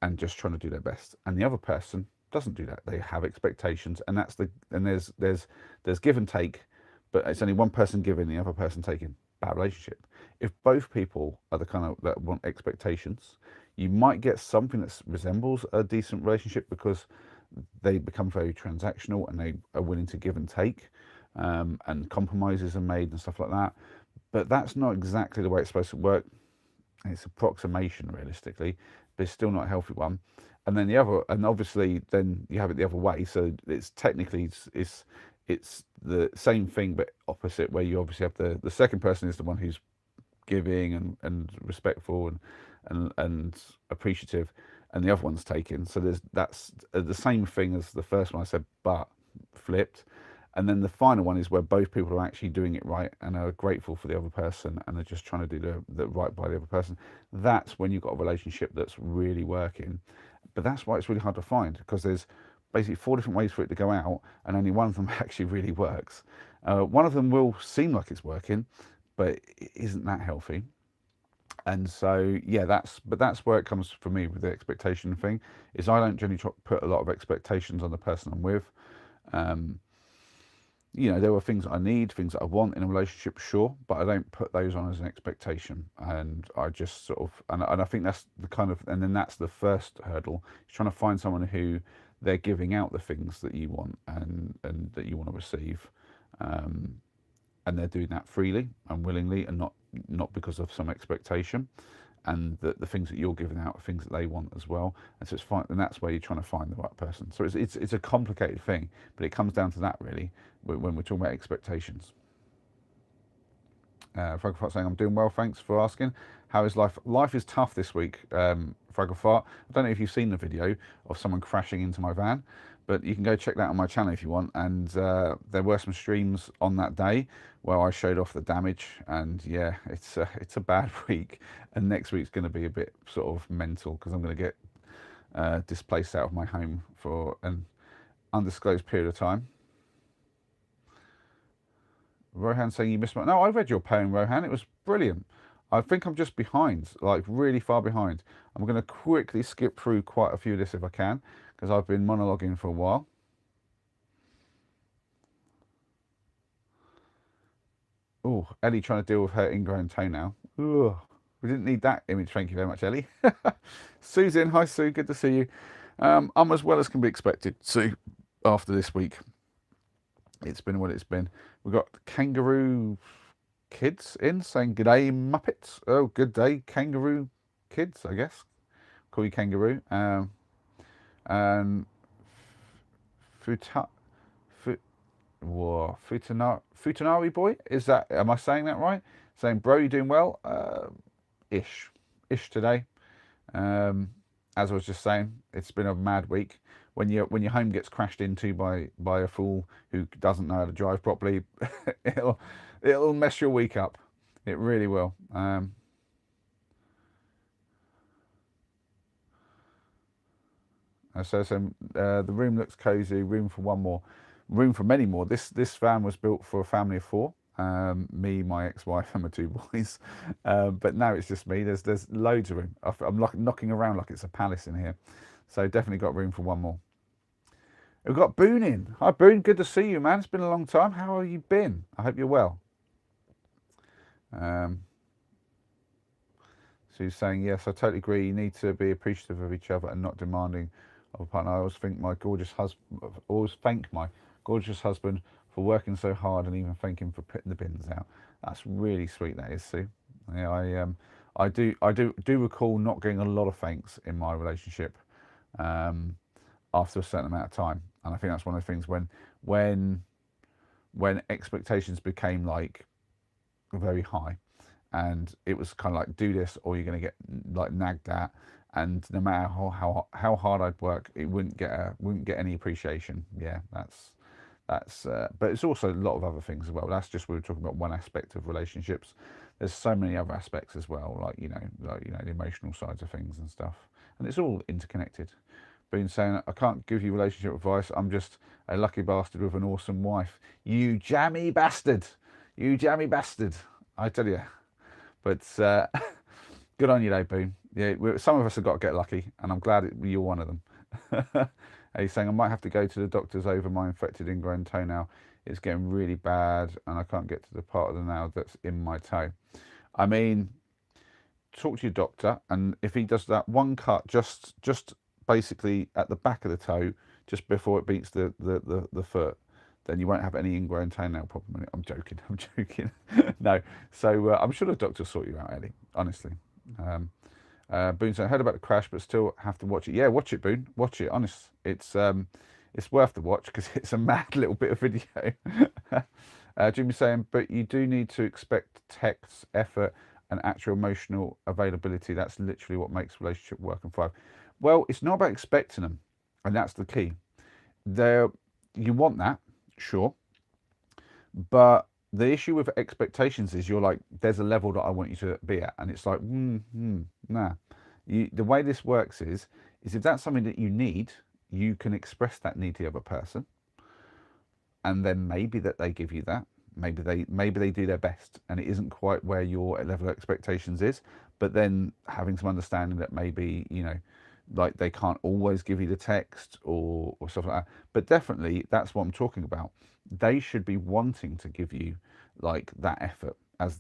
and just trying to do their best. And the other person doesn't do that. They have expectations, and there's give and take, but it's only one person giving, the other person taking. Bad relationship. If both people are the kind of that want expectations, you might get something that resembles a decent relationship because they become very transactional and they are willing to give and take, and compromises are made and stuff like that. But that's not exactly the way it's supposed to work. It's approximation, realistically, but it's still not a healthy one. And then obviously then you have it the other way. So it's technically it's the same thing but opposite, where you obviously have the second person is the one who's giving and respectful and appreciative, and the other one's taking. So that's the same thing as the first one I said, but flipped. And then the final one is where both people are actually doing it right and are grateful for the other person and are just trying to do the right by the other person. That's when you've got a relationship that's really working. But that's why it's really hard to find, because there's basically 4 different ways for it to go out, and only one of them actually really works. One of them will seem like it's working, but it isn't that healthy. And so, yeah, that's where it comes for me with the expectation thing. Is I don't generally put a lot of expectations on the person I'm with. Um, there are things that I need, things that I want in a relationship, sure, but I don't put those on as an expectation. And I just sort of, and I think that's the kind of, and then that's the first hurdle, is trying to find someone who they're giving out the things that you want and that you want to receive. And they're doing that freely and willingly, and not because of some expectation. And the things that you're giving out are things that they want as well. And so it's fine, and that's where you're trying to find the right person. So it's a complicated thing, but it comes down to that really when we're talking about expectations. Fragglefart saying, I'm doing well, thanks for asking. How is life? Life is tough this week, Fragglefart. I don't know if you've seen the video of someone crashing into my van, but you can go check that on my channel if you want. And there were some streams on that day where I showed off the damage. And yeah, it's a bad week. And next week's going to be a bit sort of mental, because I'm going to get displaced out of my home for an undisclosed period of time. Rohan saying you missed my... No, I read your poem, Rohan. It was brilliant. I think I'm just behind, like really far behind. I'm going to quickly skip through quite a few of this if I can, because I've been monologuing for a while. Oh, Ellie trying to deal with her ingrown toenail. Ugh. We didn't need that image. Thank you very much, Ellie. Susan, hi Sue, good to see you. I'm as well as can be expected, Sue, after this week. It's been what it's been. We've got Kangaroo Kids in saying, good day, Muppets. Oh, good day, Kangaroo Kids, I guess. Call you Kangaroo. And Futanari boy, am I saying that right? Saying, bro, you doing well? Ish today. As I was just saying, it's been a mad week. When your home gets crashed into by a fool who doesn't know how to drive properly, it'll mess your week up. It really will. So the room looks cozy. Room for one more. Room for many more. This van was built for a family of 4. Me, my ex-wife, and my 2 boys. But now it's just me. There's loads of room. I'm knocking around like it's a palace in here. So definitely got room for one more. We've got Boone in. Hi Boone, good to see you, man. It's been a long time. How have you been? I hope you're well. So he's saying, yes, I totally agree. You need to be appreciative of each other and not demanding of a partner. I always thank my gorgeous husband for working so hard, and even thank him for putting the bins out. That's really sweet, that is, Sue. Yeah, I do recall not getting a lot of thanks in my relationship after a certain amount of time, and I think that's one of the things when expectations became like very high, and it was kind of like, do this or you're going to get like nagged at, and no matter how hard I'd work, it wouldn't get any appreciation. Yeah, that's but it's also a lot of other things as well. That's just, we were talking about one aspect of relationships. There's so many other aspects as well, like the emotional sides of things and stuff, and it's all interconnected. Been saying, I can't give you relationship advice. I'm just a lucky bastard with an awesome wife. You jammy bastard. You jammy bastard. I tell you. But good on you though, Boone. Yeah, some of us have got to get lucky, and I'm glad you're one of them. He's saying, I might have to go to the doctors over my infected ingrown toenail. It's getting really bad, and I can't get to the part of the nail that's in my toe. I mean, talk to your doctor, and if he does that one cut, just basically at the back of the toe, just before it meets the foot, then you won't have any ingrown toenail problem. I'm joking. No. So I'm sure the doctor will sort you out, Ellie, honestly. Boone said, I heard about the crash, but still have to watch it. Yeah, watch it, Boone. Watch it, honest. It's worth the watch, because it's a mad little bit of video. Jimmy's saying, but you do need to expect text, effort, and actual emotional availability. That's literally what makes relationship work and thrive. Well, it's not about expecting them, and that's the key. You want that, sure, But the issue with expectations is you're like, there's a level that I want you to be at, and it's like, nah. The way this works is if that's something that you need, you can express that need to the other person, and then maybe that they give you that. Maybe they do their best, and it isn't quite where your level of expectations is. But then having some understanding that maybe like they can't always give you the text or stuff like that. But definitely, that's what I'm talking about. They should be wanting to give you like that effort as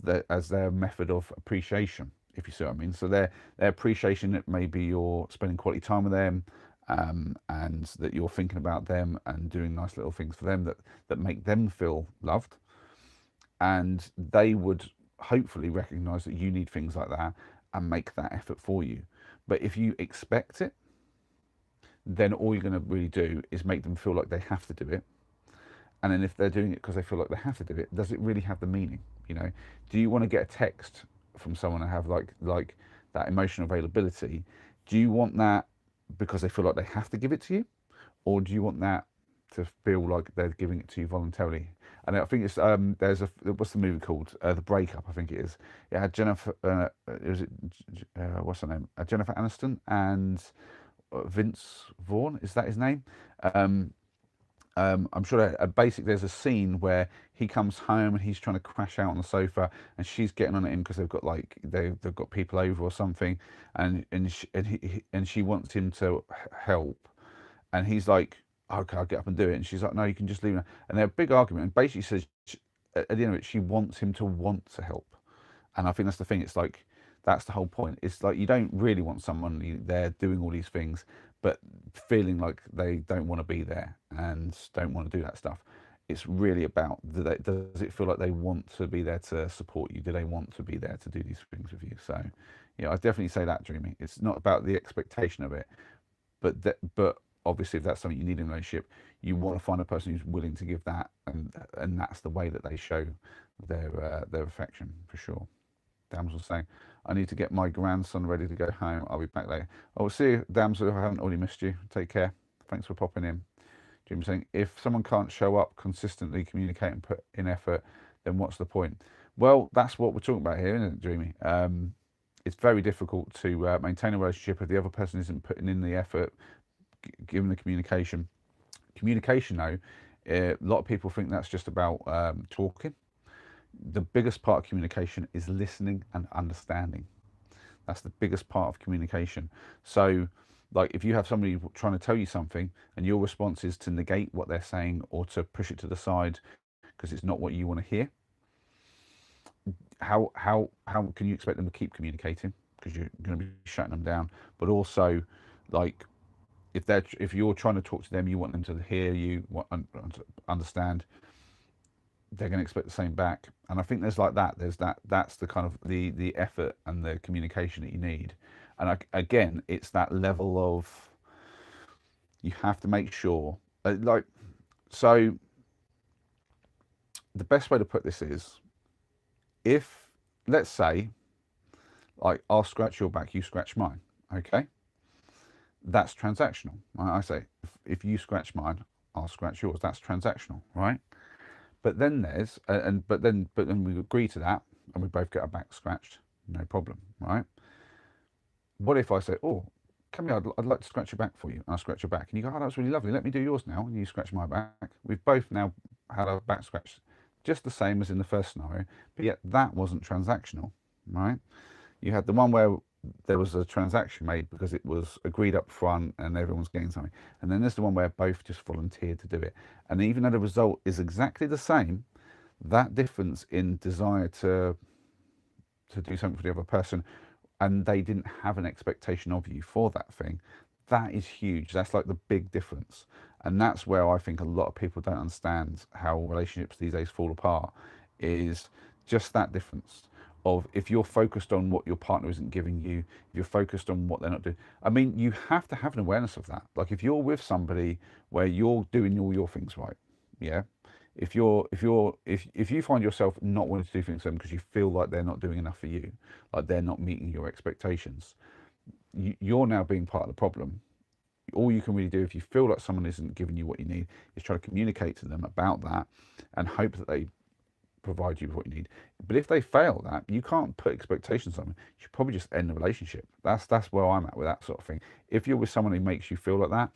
their method of appreciation, if you see what I mean. So their appreciation that maybe you're spending quality time with them, and that you're thinking about them and doing nice little things for them that make them feel loved, and they would hopefully recognize that you need things like that and make that effort for you. But if you expect it, then all you're going to really do is make them feel like they have to do it. And then if they're doing it because they feel like they have to do it, does it really have the meaning? Do you want to get a text from someone and have like that emotional availability? Do you want that because they feel like they have to give it to you, or do you want that to feel like they're giving it to you voluntarily? And I think it's there's what's the movie called? The Breakup, I think it is. It had Jennifer, what's her name? Jennifer Aniston and Vince Vaughn. Is that his name? Um, I'm sure basically there's a scene where he comes home and he's trying to crash out on the sofa, and she's getting on at him because they've got they've got people over or something, and she wants him to help, and he's like, okay, I'll get up and do it, and she's like, no, you can just leave. And they're a big argument, and basically says at the end of it, she wants him to want to help, and I think that's the thing. It's like that's the whole point. It's like you don't really want someone there doing all these things, but feeling like they don't want to be there and don't want to do that stuff. It's really about does it feel like they want to be there to support you? Do they want to be there to do these things with you? So, I definitely say that, Dreamy. It's not about the expectation of it, but obviously if that's something you need in a relationship, you want to find a person who's willing to give that, and that's the way that they show their affection for sure. Damsel saying, I need to get my grandson ready to go home. I'll be back later. I will see you, Damsel. I haven't already missed you. Take care. Thanks for popping in. Jim saying, if someone can't show up consistently, communicate and put in effort, then what's the point? Well, that's what we're talking about here, isn't it, Dreamy? It's very difficult to maintain a relationship if the other person isn't putting in the effort, giving the communication. Communication, though, a lot of people think that's just about talking. The biggest part of communication is listening and understanding. That's the biggest part of communication. So, like, if you have somebody trying to tell you something and your response is to negate what they're saying or to push it to the side because it's not what you want to hear, how can you expect them to keep communicating? Because you're going to be shutting them down. But also, like, if you're trying to talk to them, you want them to hear you, understand. They're going to expect the same back, and I think there's like that. That's the kind of the effort and the communication that you need. And again, it's that level of you have to make sure, so the best way to put this is, if let's say, like, I'll scratch your back, you scratch mine, okay? That's transactional, right? I say if you scratch mine, I'll scratch yours. That's transactional, right? But then there's but then we agree to that, and we both get our back scratched, no problem, right? What if I say, oh, come here, I'd like to scratch your back for you, and I scratch your back, and you go, oh, that's really lovely, let me do yours now, and you scratch my back. We've both now had our back scratched, just the same as in the first scenario, but yet that wasn't transactional, right? You had the one where there was a transaction made because it was agreed up front and everyone's getting something. And then there's the one where both just volunteered to do it. And even though the result is exactly the same, that difference in desire to do something for the other person, and they didn't have an expectation of you for that thing, that is huge. That's like the big difference. And that's where I think a lot of people don't understand how relationships these days fall apart, is just that difference of, if you're focused on what your partner isn't giving you, if you're focused on what they're not doing. I mean, you have to have an awareness of that. Like, if you're with somebody where you're doing all your things right, yeah. If you find yourself not wanting to do things for them because you feel like they're not doing enough for you, like they're not meeting your expectations, you're now being part of the problem. All you can really do, if you feel like someone isn't giving you what you need, is try to communicate to them about that, and hope that they provide you with what you need. But if they fail that, you can't put expectations on them. You should probably just end the relationship. That's where I'm at with that sort of thing. If you're with someone who makes you feel like that,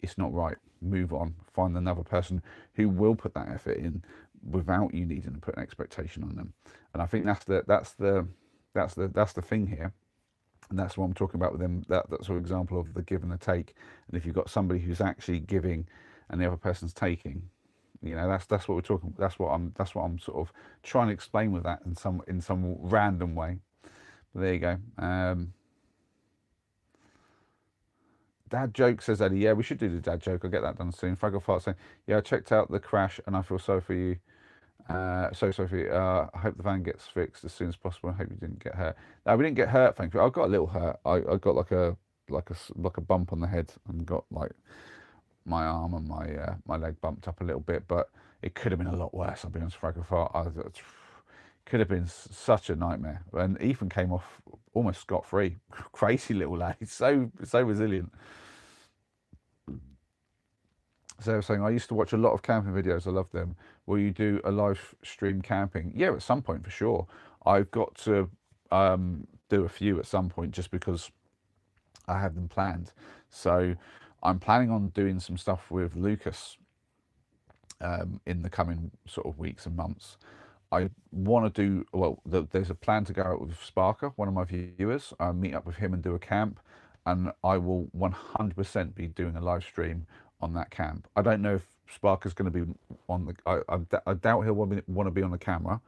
it's not right. Move on. Find another person who will put that effort in without you needing to put an expectation on them. And I think that's the thing here. And that's what I'm talking about with them. That's an example of the give and the take. And if you've got somebody who's actually giving and the other person's taking, that's what we're talking. That's what I'm sort of trying to explain with that in some random way. But there you go. Dad joke, says Eddie. Yeah, we should do the dad joke. I'll get that done soon. Fraggle Fart saying, yeah, I checked out the crash and I feel sorry for you. So sorry for you. I hope the van gets fixed as soon as possible. I hope you didn't get hurt. No, we didn't get hurt, thankfully. I got a little hurt. I got like a bump on the head and got like my arm and my leg bumped up a little bit, but it could have been a lot worse. I'll be honest, Fraggle Fart. Could have been such a nightmare. And Ethan came off almost scot-free. Crazy little lad. He's so resilient. So I was saying, I used to watch a lot of camping videos. I love them. Will you do a live stream camping? Yeah, at some point for sure. I've got to do a few at some point just because I have them planned. So I'm planning on doing some stuff with Lucas in the coming sort of weeks and months. I want to do, well, there's a plan to go out with Sparker, one of my viewers, meet up with him and do a camp, and I will 100% be doing a live stream on that camp. I don't know if Sparker's going to be on the, I doubt he'll want to be on the camera,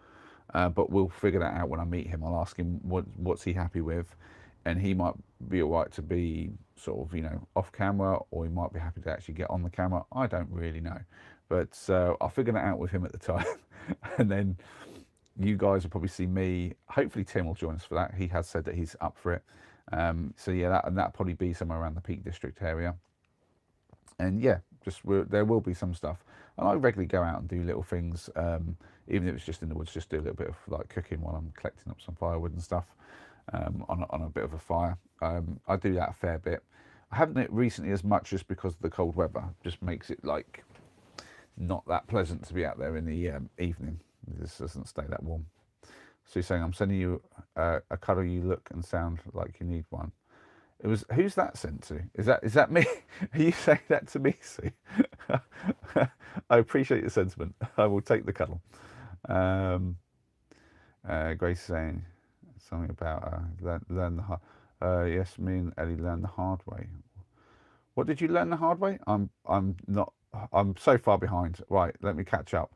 but we'll figure that out when I meet him. I'll ask him what's he happy with, and he might be all right to be sort of, off camera, or he might be happy to actually get on the camera. I don't really know. But I'll figure that out with him at the time. And then you guys will probably see me. Hopefully Tim will join us for that. He has said that he's up for it. So yeah, that'll probably be somewhere around the Peak District area. And yeah, there will be some stuff. And I regularly go out and do little things, even if it's just in the woods, just do a little bit of like cooking while I'm collecting up some firewood and stuff on a bit of a fire. I do that a fair bit. I haven't done it recently as much just because of the cold weather. Just makes it like not that pleasant to be out there in the evening. This doesn't stay that warm. So you're saying, I'm sending you a cuddle. You look and sound like you need one. It was, who's that sent to? Is that me? Are you saying that to me, Sue? I appreciate your sentiment. I will take the cuddle. Grace saying something about learn the hard. Yes, me and Ellie learned the hard way. What did you learn the hard way? I'm not. I'm so far behind. Right, let me catch up.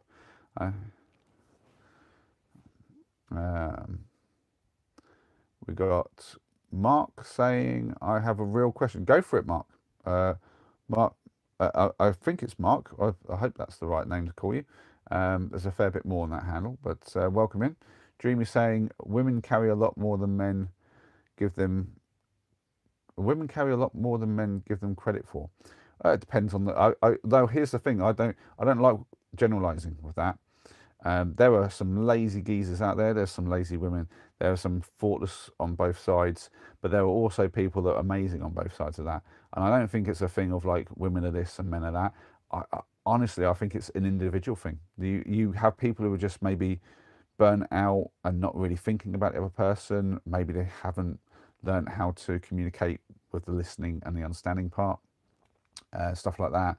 We got Mark saying, I have a real question. Go for it, Mark. Mark, I think it's Mark. I hope that's the right name to call you. There's a fair bit more on that handle, but welcome in. Dreamy saying, women carry a lot more than men give them. Women carry a lot more than men give them credit for. It depends on though here's the thing, I don't like generalizing with that. There are some lazy geezers out there. There's some lazy women. There are some thoughtless on both sides, but there are also people that are amazing on both sides of that. And I don't think it's a thing of like women are this and men are that. Honestly, I think it's an individual thing. You have people who are just maybe burnt out and not really thinking about the other person. Maybe they haven't learned how to communicate with the listening and the understanding part. Stuff like that.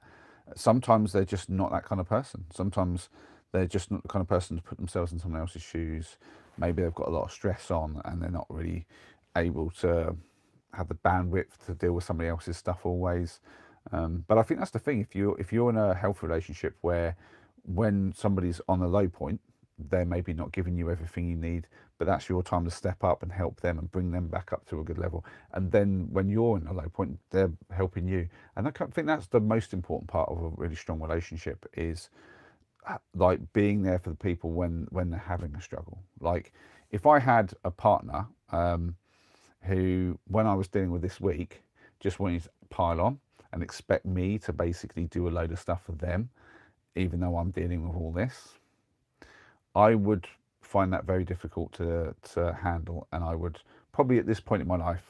Sometimes they're just not that kind of person. Sometimes they're just not the kind of person to put themselves in someone else's shoes. Maybe they've got a lot of stress on and they're not really able to have the bandwidth to deal with somebody else's stuff always. But I think that's the thing. If you're in a healthy relationship where when somebody's on a low point, they're maybe not giving you everything you need, but that's your time to step up and help them and bring them back up to a good level. And then when you're in a low point, they're helping you. And I think that's the most important part of a really strong relationship is like being there for the people when they're having a struggle. Like if I had a partner who, when I was dealing with this week, just wanted to pile on and expect me to basically do a load of stuff for them, even though I'm dealing with all this, I would find that very difficult to handle. And I would probably at this point in my life,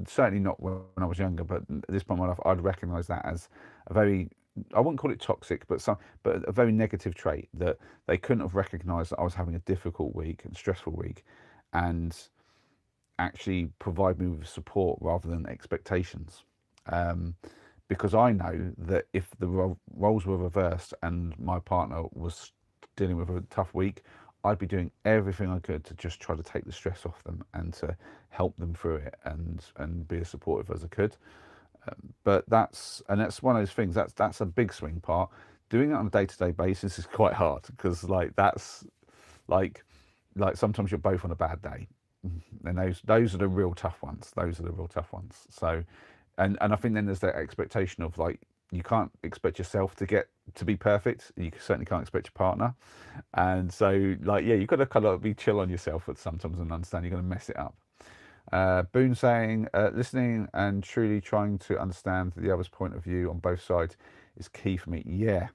certainly not when I was younger, but at this point in my life, I'd recognise that as a very I wouldn't call it toxic, but a very negative trait that they couldn't have recognised that I was having a difficult week and stressful week, and actually provide me with support rather than expectations. Because I know that if the roles were reversed and my partner was dealing with a tough week, I'd be doing everything I could to just try to take the stress off them and to help them through it and be as supportive as I could. But that's one of those things. That's a big swing part. Doing it on a day-to-day basis is quite hard because that's like sometimes you're both on a bad day, and those are the real tough ones. Those are the real tough ones. So, and I think then there's that expectation of like you can't expect yourself to be perfect. You certainly can't expect your partner, and so like yeah, you've got to kind of be chill on yourself at sometimes and understand you're going to mess it up. Boone saying, listening and truly trying to understand the other's point of view on both sides is key for me. Yeah,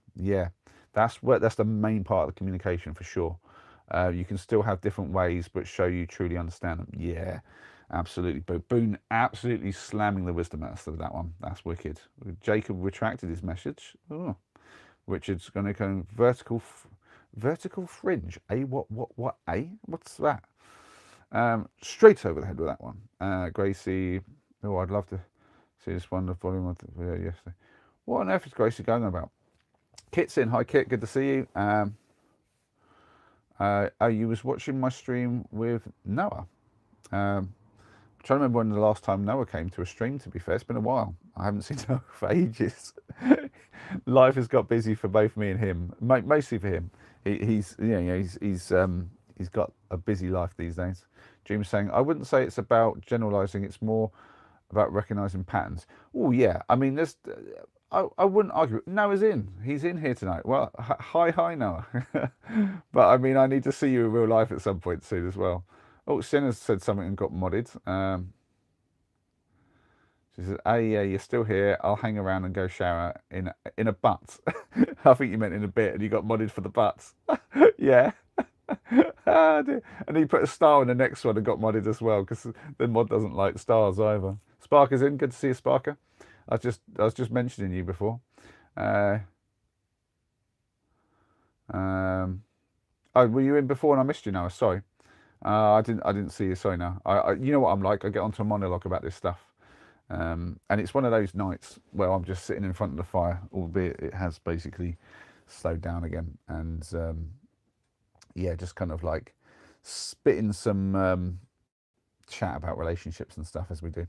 that's the main part of the communication for sure. You can still have different ways, but show you truly understand them. Yeah, absolutely. But Boone absolutely slamming the wisdom master of that one. That's wicked. Jacob retracted his message. Oh, Richard's going to go vertical fringe. What? What's that? Straight over the head with that one. Gracie, oh, I'd love to see this one, the volume of the video yesterday. What on earth is Gracie going on about? Kit's in. Hi, Kit. Good to see you. Oh, you was watching my stream with Noah. I'm trying to remember when the last time Noah came to a stream, to be fair. It's been a while. I haven't seen Noah for ages. Life has got busy for both me and him, mostly for him. He's got a busy life these days. Jim's saying, I wouldn't say it's about generalising, it's more about recognising patterns. Oh, yeah. I mean, I wouldn't argue. Noah's in. He's in here tonight. Well, hi, Noah. But I mean, I need to see you in real life at some point soon as well. Oh, Senna's said something and got modded. She says, "Hey, yeah, you're still here. I'll hang around and go shower in a butt." I think you meant in a bit, and you got modded for the butts. Yeah. Ah, dear. And he put a star in the next one and got modded as well because the mod doesn't like stars either. Sparker's in. Good to see you, Sparker. I was just mentioning you before. Oh, were you in before and I missed you now? Sorry. I didn't see you. Sorry. Now you know what I'm like. I get onto a monologue about this stuff, and it's one of those nights where I'm just sitting in front of the fire, albeit it has basically slowed down again, and yeah, just kind of like spitting some chat about relationships and stuff as we do.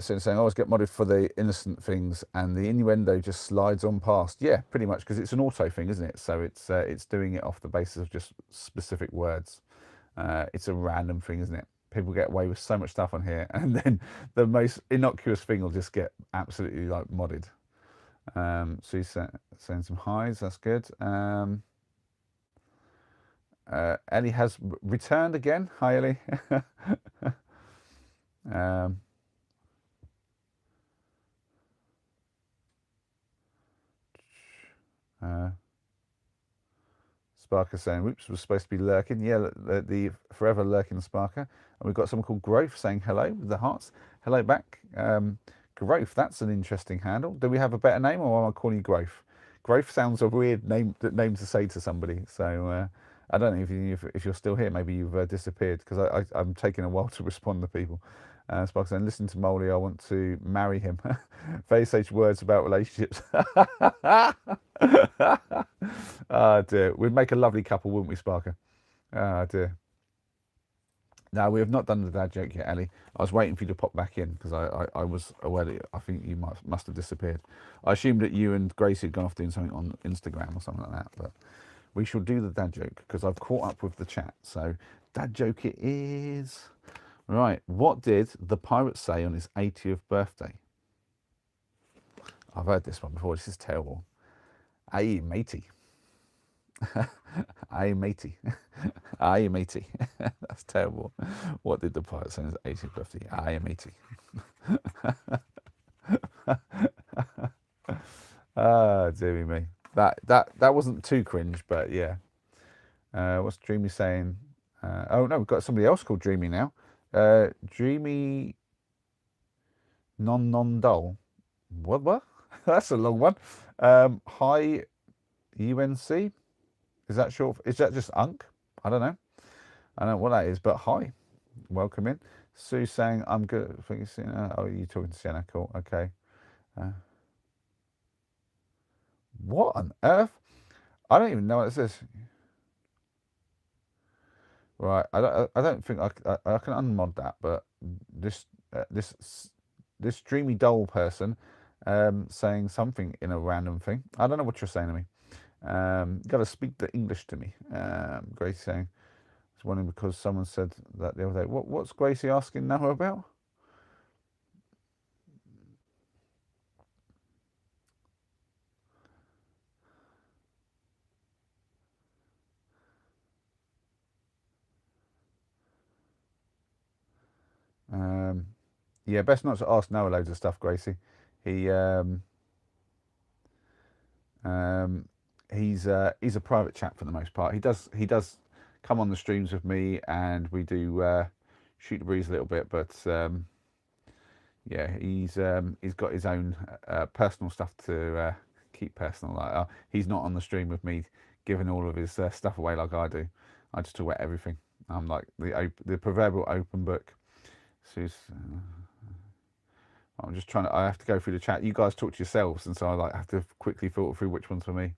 So saying, I always get modded for the innocent things, and the innuendo just slides on past. Yeah, pretty much, because it's an auto thing, isn't it? So it's doing it off the basis of just specific words. It's a random thing, isn't it? People get away with so much stuff on here, and then the most innocuous thing will just get absolutely like modded. So he's saying some highs. That's good. Ellie has returned again. Hi, Ellie. Sparker saying, whoops, was supposed to be lurking. Yeah, the forever lurking Sparker. And we've got someone called Growth saying hello with the hearts. Hello back. Growth, that's an interesting handle. Do we have a better name, or am I calling you Growth? Growth sounds a weird name to say to somebody. So I don't know if you're still here. Maybe you've disappeared, because I'm taking a while to respond to people. Sparker saying, listen to Molly, I want to marry him. Very sage words about relationships. Oh dear, we'd make a lovely couple, wouldn't we, Sparker? Oh dear. No, we have not done the dad joke yet, Ellie. I was waiting for you to pop back in because I was aware that I think you must have disappeared. I assumed that you and Gracie had gone off doing something on Instagram or something like that, but we shall do the dad joke because I've caught up with the chat. So dad joke it is. Right, what did the pirate say on his 80th birthday? I've heard this one before. This is terrible. Aye, matey. Aye, matey. Aye, matey. That's terrible. What did the pirate say on his 80th birthday? Aye, matey. Ah, dearie me. That wasn't too cringe, but yeah. What's Dreamy saying? Oh no, we've got somebody else called Dreamy now. Dreamy non dull. What? That's a long one. Hi, UNC. Is that short? Is that just Unk? I don't know. I don't know what that is, but hi, welcome in. Sue saying I'm good. I think you oh, you talking to Sienna? Cool. Okay. Uh, what on earth? I don't even know what it says. Right. I don't think I can unmod that, but this this dreamy doll person saying something in a random thing. I don't know what you're saying to me. Got to speak the English to me. Grace saying, I was wondering because someone said that the other day. What's Gracie asking now about? Yeah, best not to ask Noah loads of stuff, Gracie. He um, he's a private chap for the most part. He does come on the streams with me, and we do shoot the breeze a little bit. But yeah, he's got his own personal stuff to keep personal. Like he's not on the stream with me, giving all of his stuff away like I do. I just talk about everything. I'm like the proverbial open book. Sue's, I'm just trying to. I have to go through the chat. You guys talk to yourselves, and so I like have to quickly filter through which one's for me.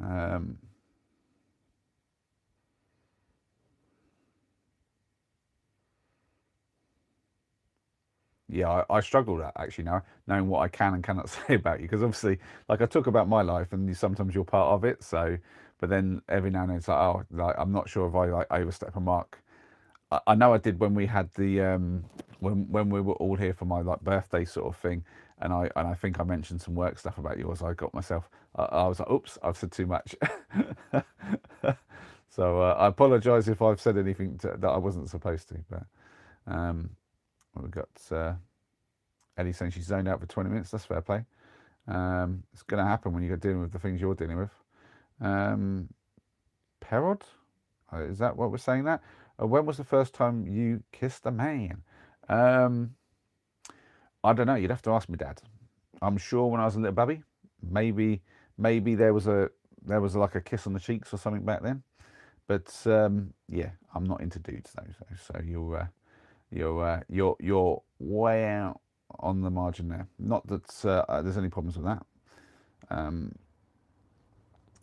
Um, yeah, I struggle with that actually now, knowing what I can and cannot say about you, because obviously, like I talk about my life, and sometimes you're part of it. So, but then every now and then it's like, oh, like I'm not sure if I like overstep a mark. I know I did when we had the when we were all here for my like birthday sort of thing, and I think I mentioned some work stuff about yours. I got myself. I was like, oops, I've said too much. So I apologise if I've said anything that I wasn't supposed to. But um, we've got Ellie saying she's zoned out for 20 minutes. That's fair play. It's going to happen when you're dealing with the things you're dealing with. Perod? Is that what we're saying that? When was the first time you kissed a man? Um, I don't know. You'd have to ask my dad. I'm sure when I was a little baby, maybe there was like a kiss on the cheeks or something back then. But yeah, I'm not into dudes though. So you're way out on the margin there. Not that there's any problems with that. Um,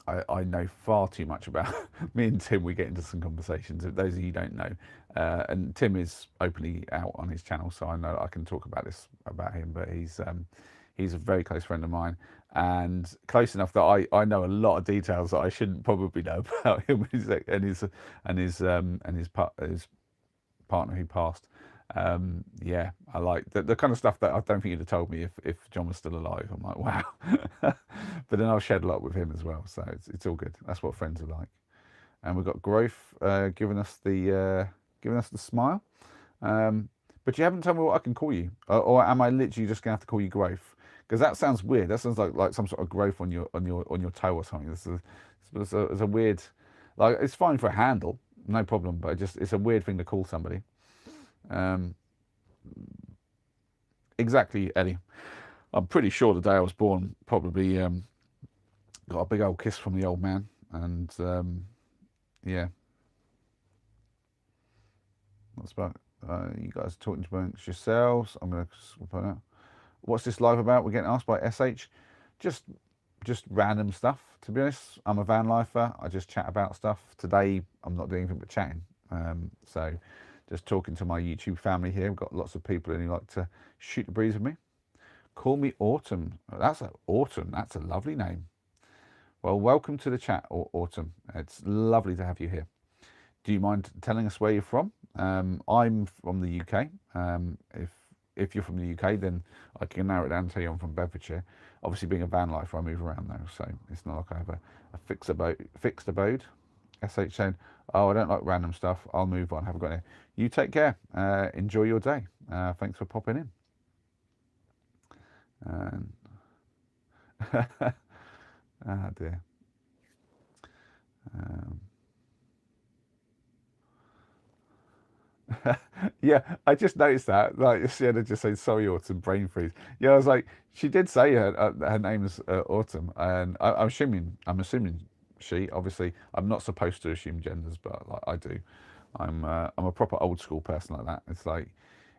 I know far too much about me and Tim. We get into some conversations. If those of you don't know, and Tim is openly out on his channel, so I know I can talk about this about him. But he's a very close friend of mine, and close enough that I know a lot of details that I shouldn't probably know about him and his partner who passed. Yeah, I like the kind of stuff that I don't think you'd have told me if John was still alive. I'm like, wow. But then I'll shed a lot with him as well, so it's all good. That's what friends are like. And we've got Growth giving us the smile. But you haven't told me what I can call you, or am I literally just gonna have to call you Growth? Because that sounds weird. That sounds like some sort of growth on your toe or something. It's a weird, like it's fine for a handle, no problem. But it's a weird thing to call somebody. Um, exactly, Eddie. I'm pretty sure the day I was born, probably got a big old kiss from the old man, and yeah, that's about. You guys are talking amongst yourselves. I'm going to point out. What's this live about? We're getting asked by SH. Just just random stuff. To be honest, I'm a van lifer. I just chat about stuff. Today, I'm not doing anything but chatting. So just talking to my YouTube family here. We've got lots of people who like to shoot the breeze with me. Call me Autumn. Autumn. That's a lovely name. Well, welcome to the chat, Autumn. It's lovely to have you here. Do you mind telling us where you're from? I'm from the UK. If you're from the UK, then I can narrow it down and tell you I'm from Bedfordshire. Obviously, being a van lifer, I move around though, so it's not like I have a fixed abode. SH saying, "Oh, I don't like random stuff. I'll move on. Haven't got any. You take care. Enjoy your day. Thanks for popping in." And ah dear. Yeah, I just noticed that. Like Sienna just said, "Sorry, Autumn, brain freeze." Yeah, I was like, she did say her name is Autumn, and I'm assuming she. Obviously, I'm not supposed to assume genders, but like I do. I'm a proper old school person like that. It's like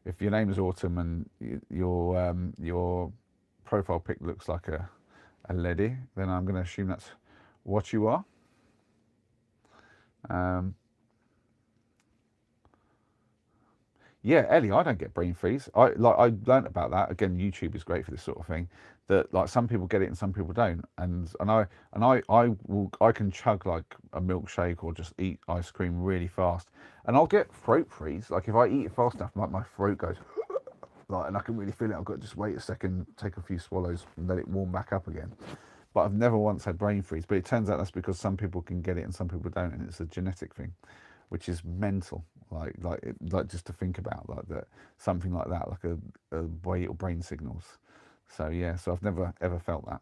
if your name is Autumn and your profile pic looks like a lady, then I'm going to assume that's what you are. Um, Yeah, Ellie, I don't get brain freeze. I learnt about that. Again, YouTube is great for this sort of thing. That like some people get it and some people don't. And I can chug like a milkshake or just eat ice cream really fast, and I'll get throat freeze. Like if I eat it fast enough, like my throat goes like, and I can really feel it. I've got to just wait a second, take a few swallows, and let it warm back up again. But I've never once had brain freeze. But it turns out that's because some people can get it and some people don't, and it's a genetic thing, which is mental. Like just to think about like that, something like that, like a way your brain signals. So yeah, so I've never ever felt that.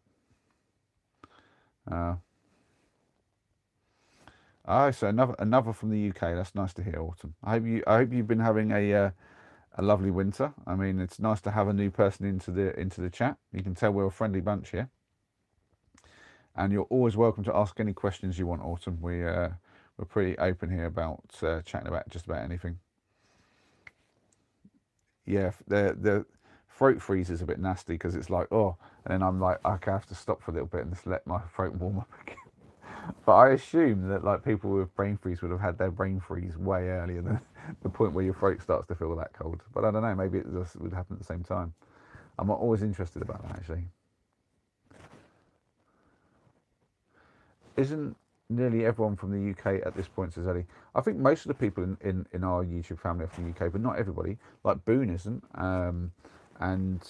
Uh, so another from the UK. That's nice to hear, Autumn. I hope you've been having a lovely winter. I mean, it's nice to have a new person into the chat. You can tell we're a friendly bunch here, and you're always welcome to ask any questions you want, Autumn. We're pretty open here about chatting about just about anything. Yeah, the throat freeze is a bit nasty because it's like, oh, and then I'm like, okay, I have to stop for a little bit and just let my throat warm up again. But I assume that like people with brain freeze would have had their brain freeze way earlier than the point where your throat starts to feel that cold. But I don't know, maybe it just would happen at the same time. I'm always interested about that actually. Isn't nearly everyone from the UK at this point, says Eddie? I think most of the people in our YouTube family are from the UK, but not everybody. Like Boone isn't. And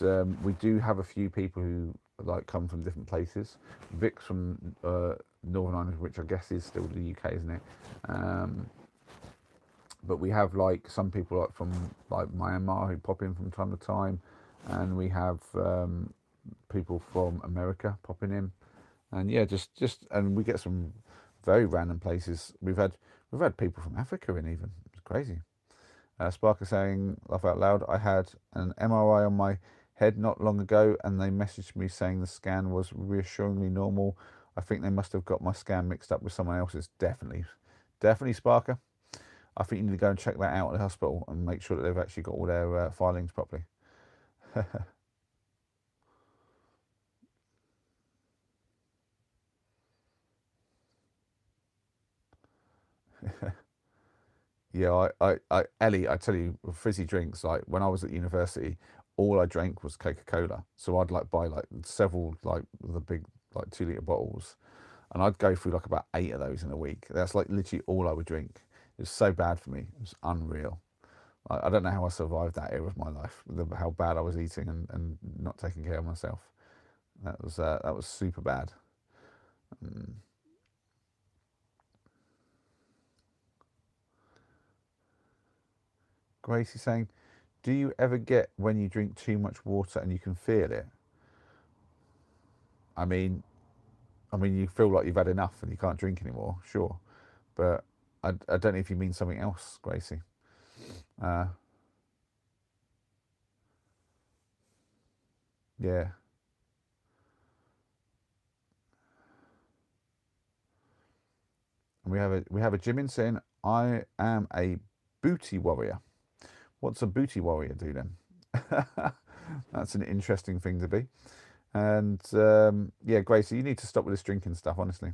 we do have a few people who like come from different places. Vic's from Northern Ireland, which I guess is still the UK, isn't it? Um, but we have like some people like from like Myanmar who pop in from time to time, and we have people from America popping in, and yeah, just and we get some very random places. We've had people from Africa in even. It's crazy. Sparker saying, laugh out loud, I had an MRI on my head not long ago and they messaged me saying the scan was reassuringly normal. I think they must have got my scan mixed up with someone else's. Definitely, Sparker. I think you need to go and check that out at the hospital and make sure that they've actually got all their filings properly. Yeah, Ellie, I tell you, fizzy drinks, like when I was at university, all I drank was Coca-Cola. So I'd like buy like several, like the big, like 2 litre bottles, and I'd go through like about 8 of those in a week. That's like literally all I would drink. It was so bad for me. It was unreal. I don't know how I survived that era of my life, how bad I was eating and not taking care of myself. That was super bad. Mm. Gracie saying, do you ever get when you drink too much water and you can feel it? I mean, you feel like you've had enough and you can't drink anymore, sure. But I don't know if you mean something else, Gracie. Uh, yeah. And we have a Jimin saying, I am a booty warrior. What's a booty warrior do then? That's an interesting thing to be. And yeah, Gracie, you need to stop with this drinking stuff, honestly.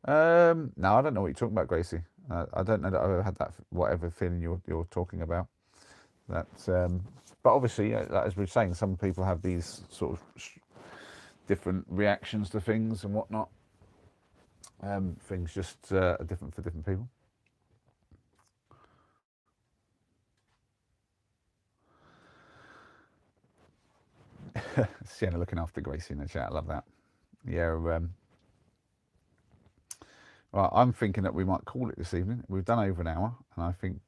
Uh, no, I don't know what you're talking about, Gracie. I don't know that I've ever had that whatever feeling you're talking about. That, but obviously, as we are saying, some people have these sort of different reactions to things and whatnot. Things just are different for different people. Sienna looking after Gracie in the chat. I love that. Yeah. Well, I'm thinking that we might call it this evening. We've done over an hour, and I think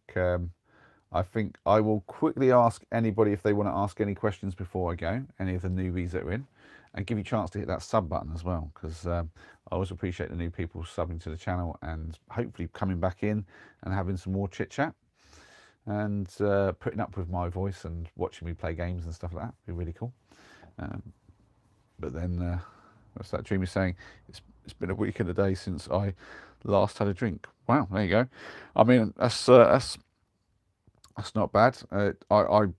I will quickly ask anybody if they want to ask any questions before I go. Any of the newbies that are in, and give you a chance to hit that sub button as well, because I always appreciate the new people subbing to the channel and hopefully coming back in and having some more chit chat and putting up with my voice and watching me play games and stuff like that. It'd be really cool. But then, what's that Dreamy saying? It's been a week and a day since I last had a drink. Wow, there you go. I mean, that's not bad. I've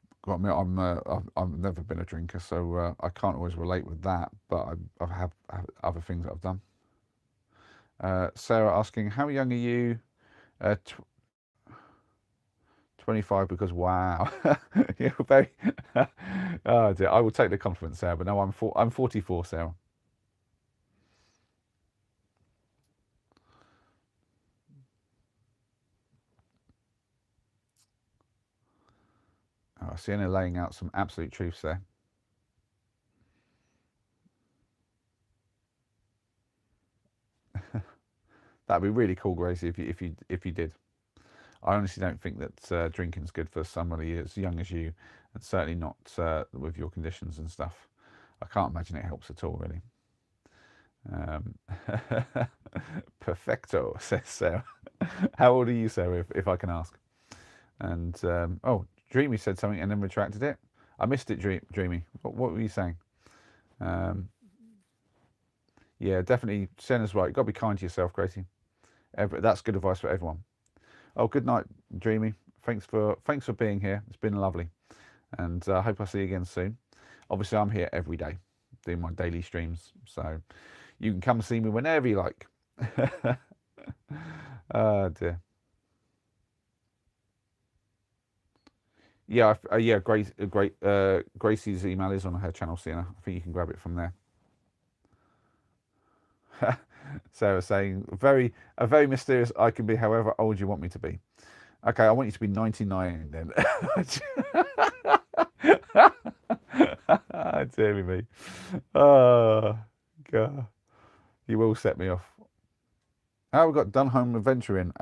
never been a drinker, so I can't always relate with that. But I have other things that I've done. Sarah asking, how young are you? 25, because wow, you're very. Oh dear, I will take the compliment, Sarah. But no, I'm 44, Sarah. Oh, Sienna laying out some absolute truths there. That'd be really cool, Gracie, if you did. I honestly don't think that drinking's good for somebody as young as you, and certainly not with your conditions and stuff. I can't imagine it helps at all, really. Perfecto, says Sarah. How old are you, Sarah, if I can ask? And oh, Dreamy said something and then retracted it. I missed it, Dreamy. What were you saying? Yeah, definitely. Senna's right. You've got to be kind to yourself, Gracie. That's good advice for everyone. Oh, good night, Dreamy. Thanks for being here. It's been lovely, and I hope I see you again soon. Obviously, I'm here every day doing my daily streams, so you can come see me whenever you like. Oh dear. Yeah, yeah. Gracie's email is on her channel, Sienna. I think you can grab it from there. Sarah saying, a very mysterious I can be however old you want me to be. Okay, I want you to be 99 then. Dear me. Oh, God. You will set me off. Oh, we've got Dunhome Adventuring.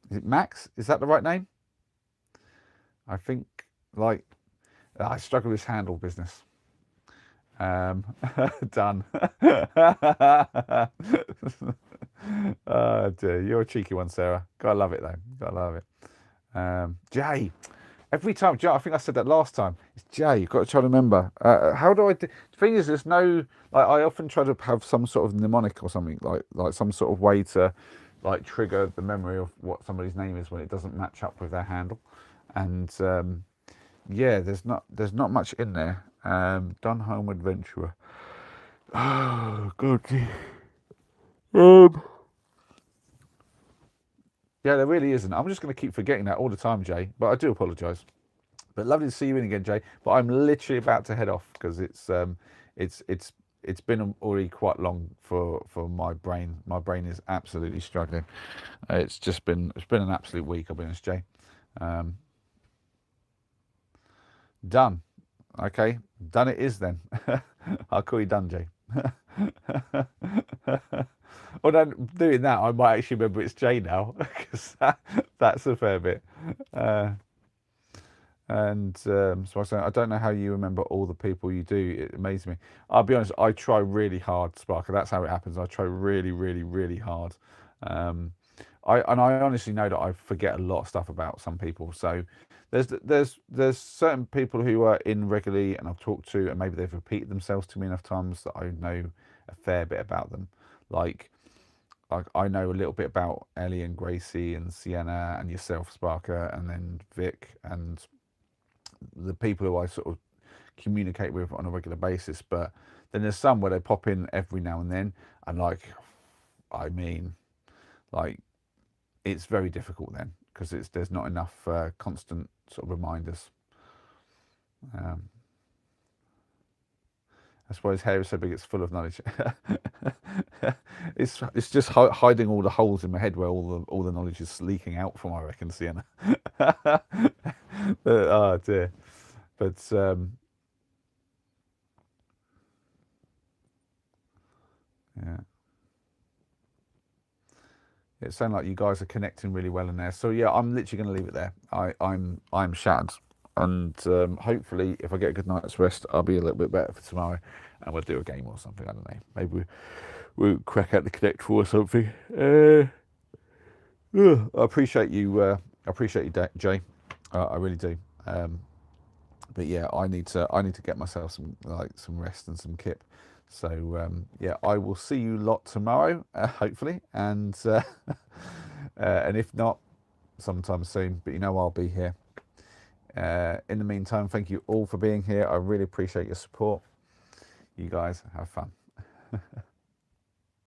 Is it Max? Is that the right name? I think, like, I struggle with this handle business. Done. Oh dear, you're a cheeky one, Sarah. Gotta love it though. Gotta love it. Jay. Every time, Jay, I think I said that last time. It's Jay. You've got to try to remember. How do I do? The thing is, there's no like. I often try to have some sort of mnemonic or something like some sort of way to like trigger the memory of what somebody's name is when it doesn't match up with their handle. And yeah, there's not much in there. Dunhome Adventurer. Oh God. Yeah, there really isn't. I'm just going to keep forgetting that all the time, Jay. But I do apologise. But lovely to see you in again, Jay. But I'm literally about to head off because it's been already quite long for my brain. My brain is absolutely struggling. It's been an absolute week. I'll be honest, Jay. Done. Okay, done it is then. I'll call you done, Jay. Although doing that, I might actually remember it's Jay now because that's a fair bit. So I say, I don't know how you remember all the people you do. It amazes me. I'll be honest, I try really hard, Sparker. That's how it happens. I try really, really, really hard. I honestly know that I forget a lot of stuff about some people. So there's certain people who are in regularly and I've talked to, and maybe they've repeated themselves to me enough times that I know a fair bit about them. Like I know a little bit about Ellie and Gracie and Sienna and yourself, Sparker, and then Vic and the people who I sort of communicate with on a regular basis. But then there's some where they pop in every now and then, and I mean, it's very difficult then because there's not enough constant sort of reminders. That's why his hair is so big; it's full of knowledge. It's just hiding all the holes in my head where all the knowledge is leaking out from. I reckon, Sienna. Oh dear, but yeah. It sounds like you guys are connecting really well in there. So yeah, I'm literally going to leave it there. I'm shattered. And hopefully, if I get a good night's rest, I'll be a little bit better for tomorrow, and we'll do a game or something. I don't know. Maybe we'll crack out the Connect 4 or something. I appreciate you. I appreciate you, Jay. I really do. But yeah, I need to get myself some rest and some kip. So yeah, I will see you lot tomorrow, hopefully, and if not, sometime soon. But you know I'll be here. In the meantime, thank you all for being here. I really appreciate your support. You guys have fun.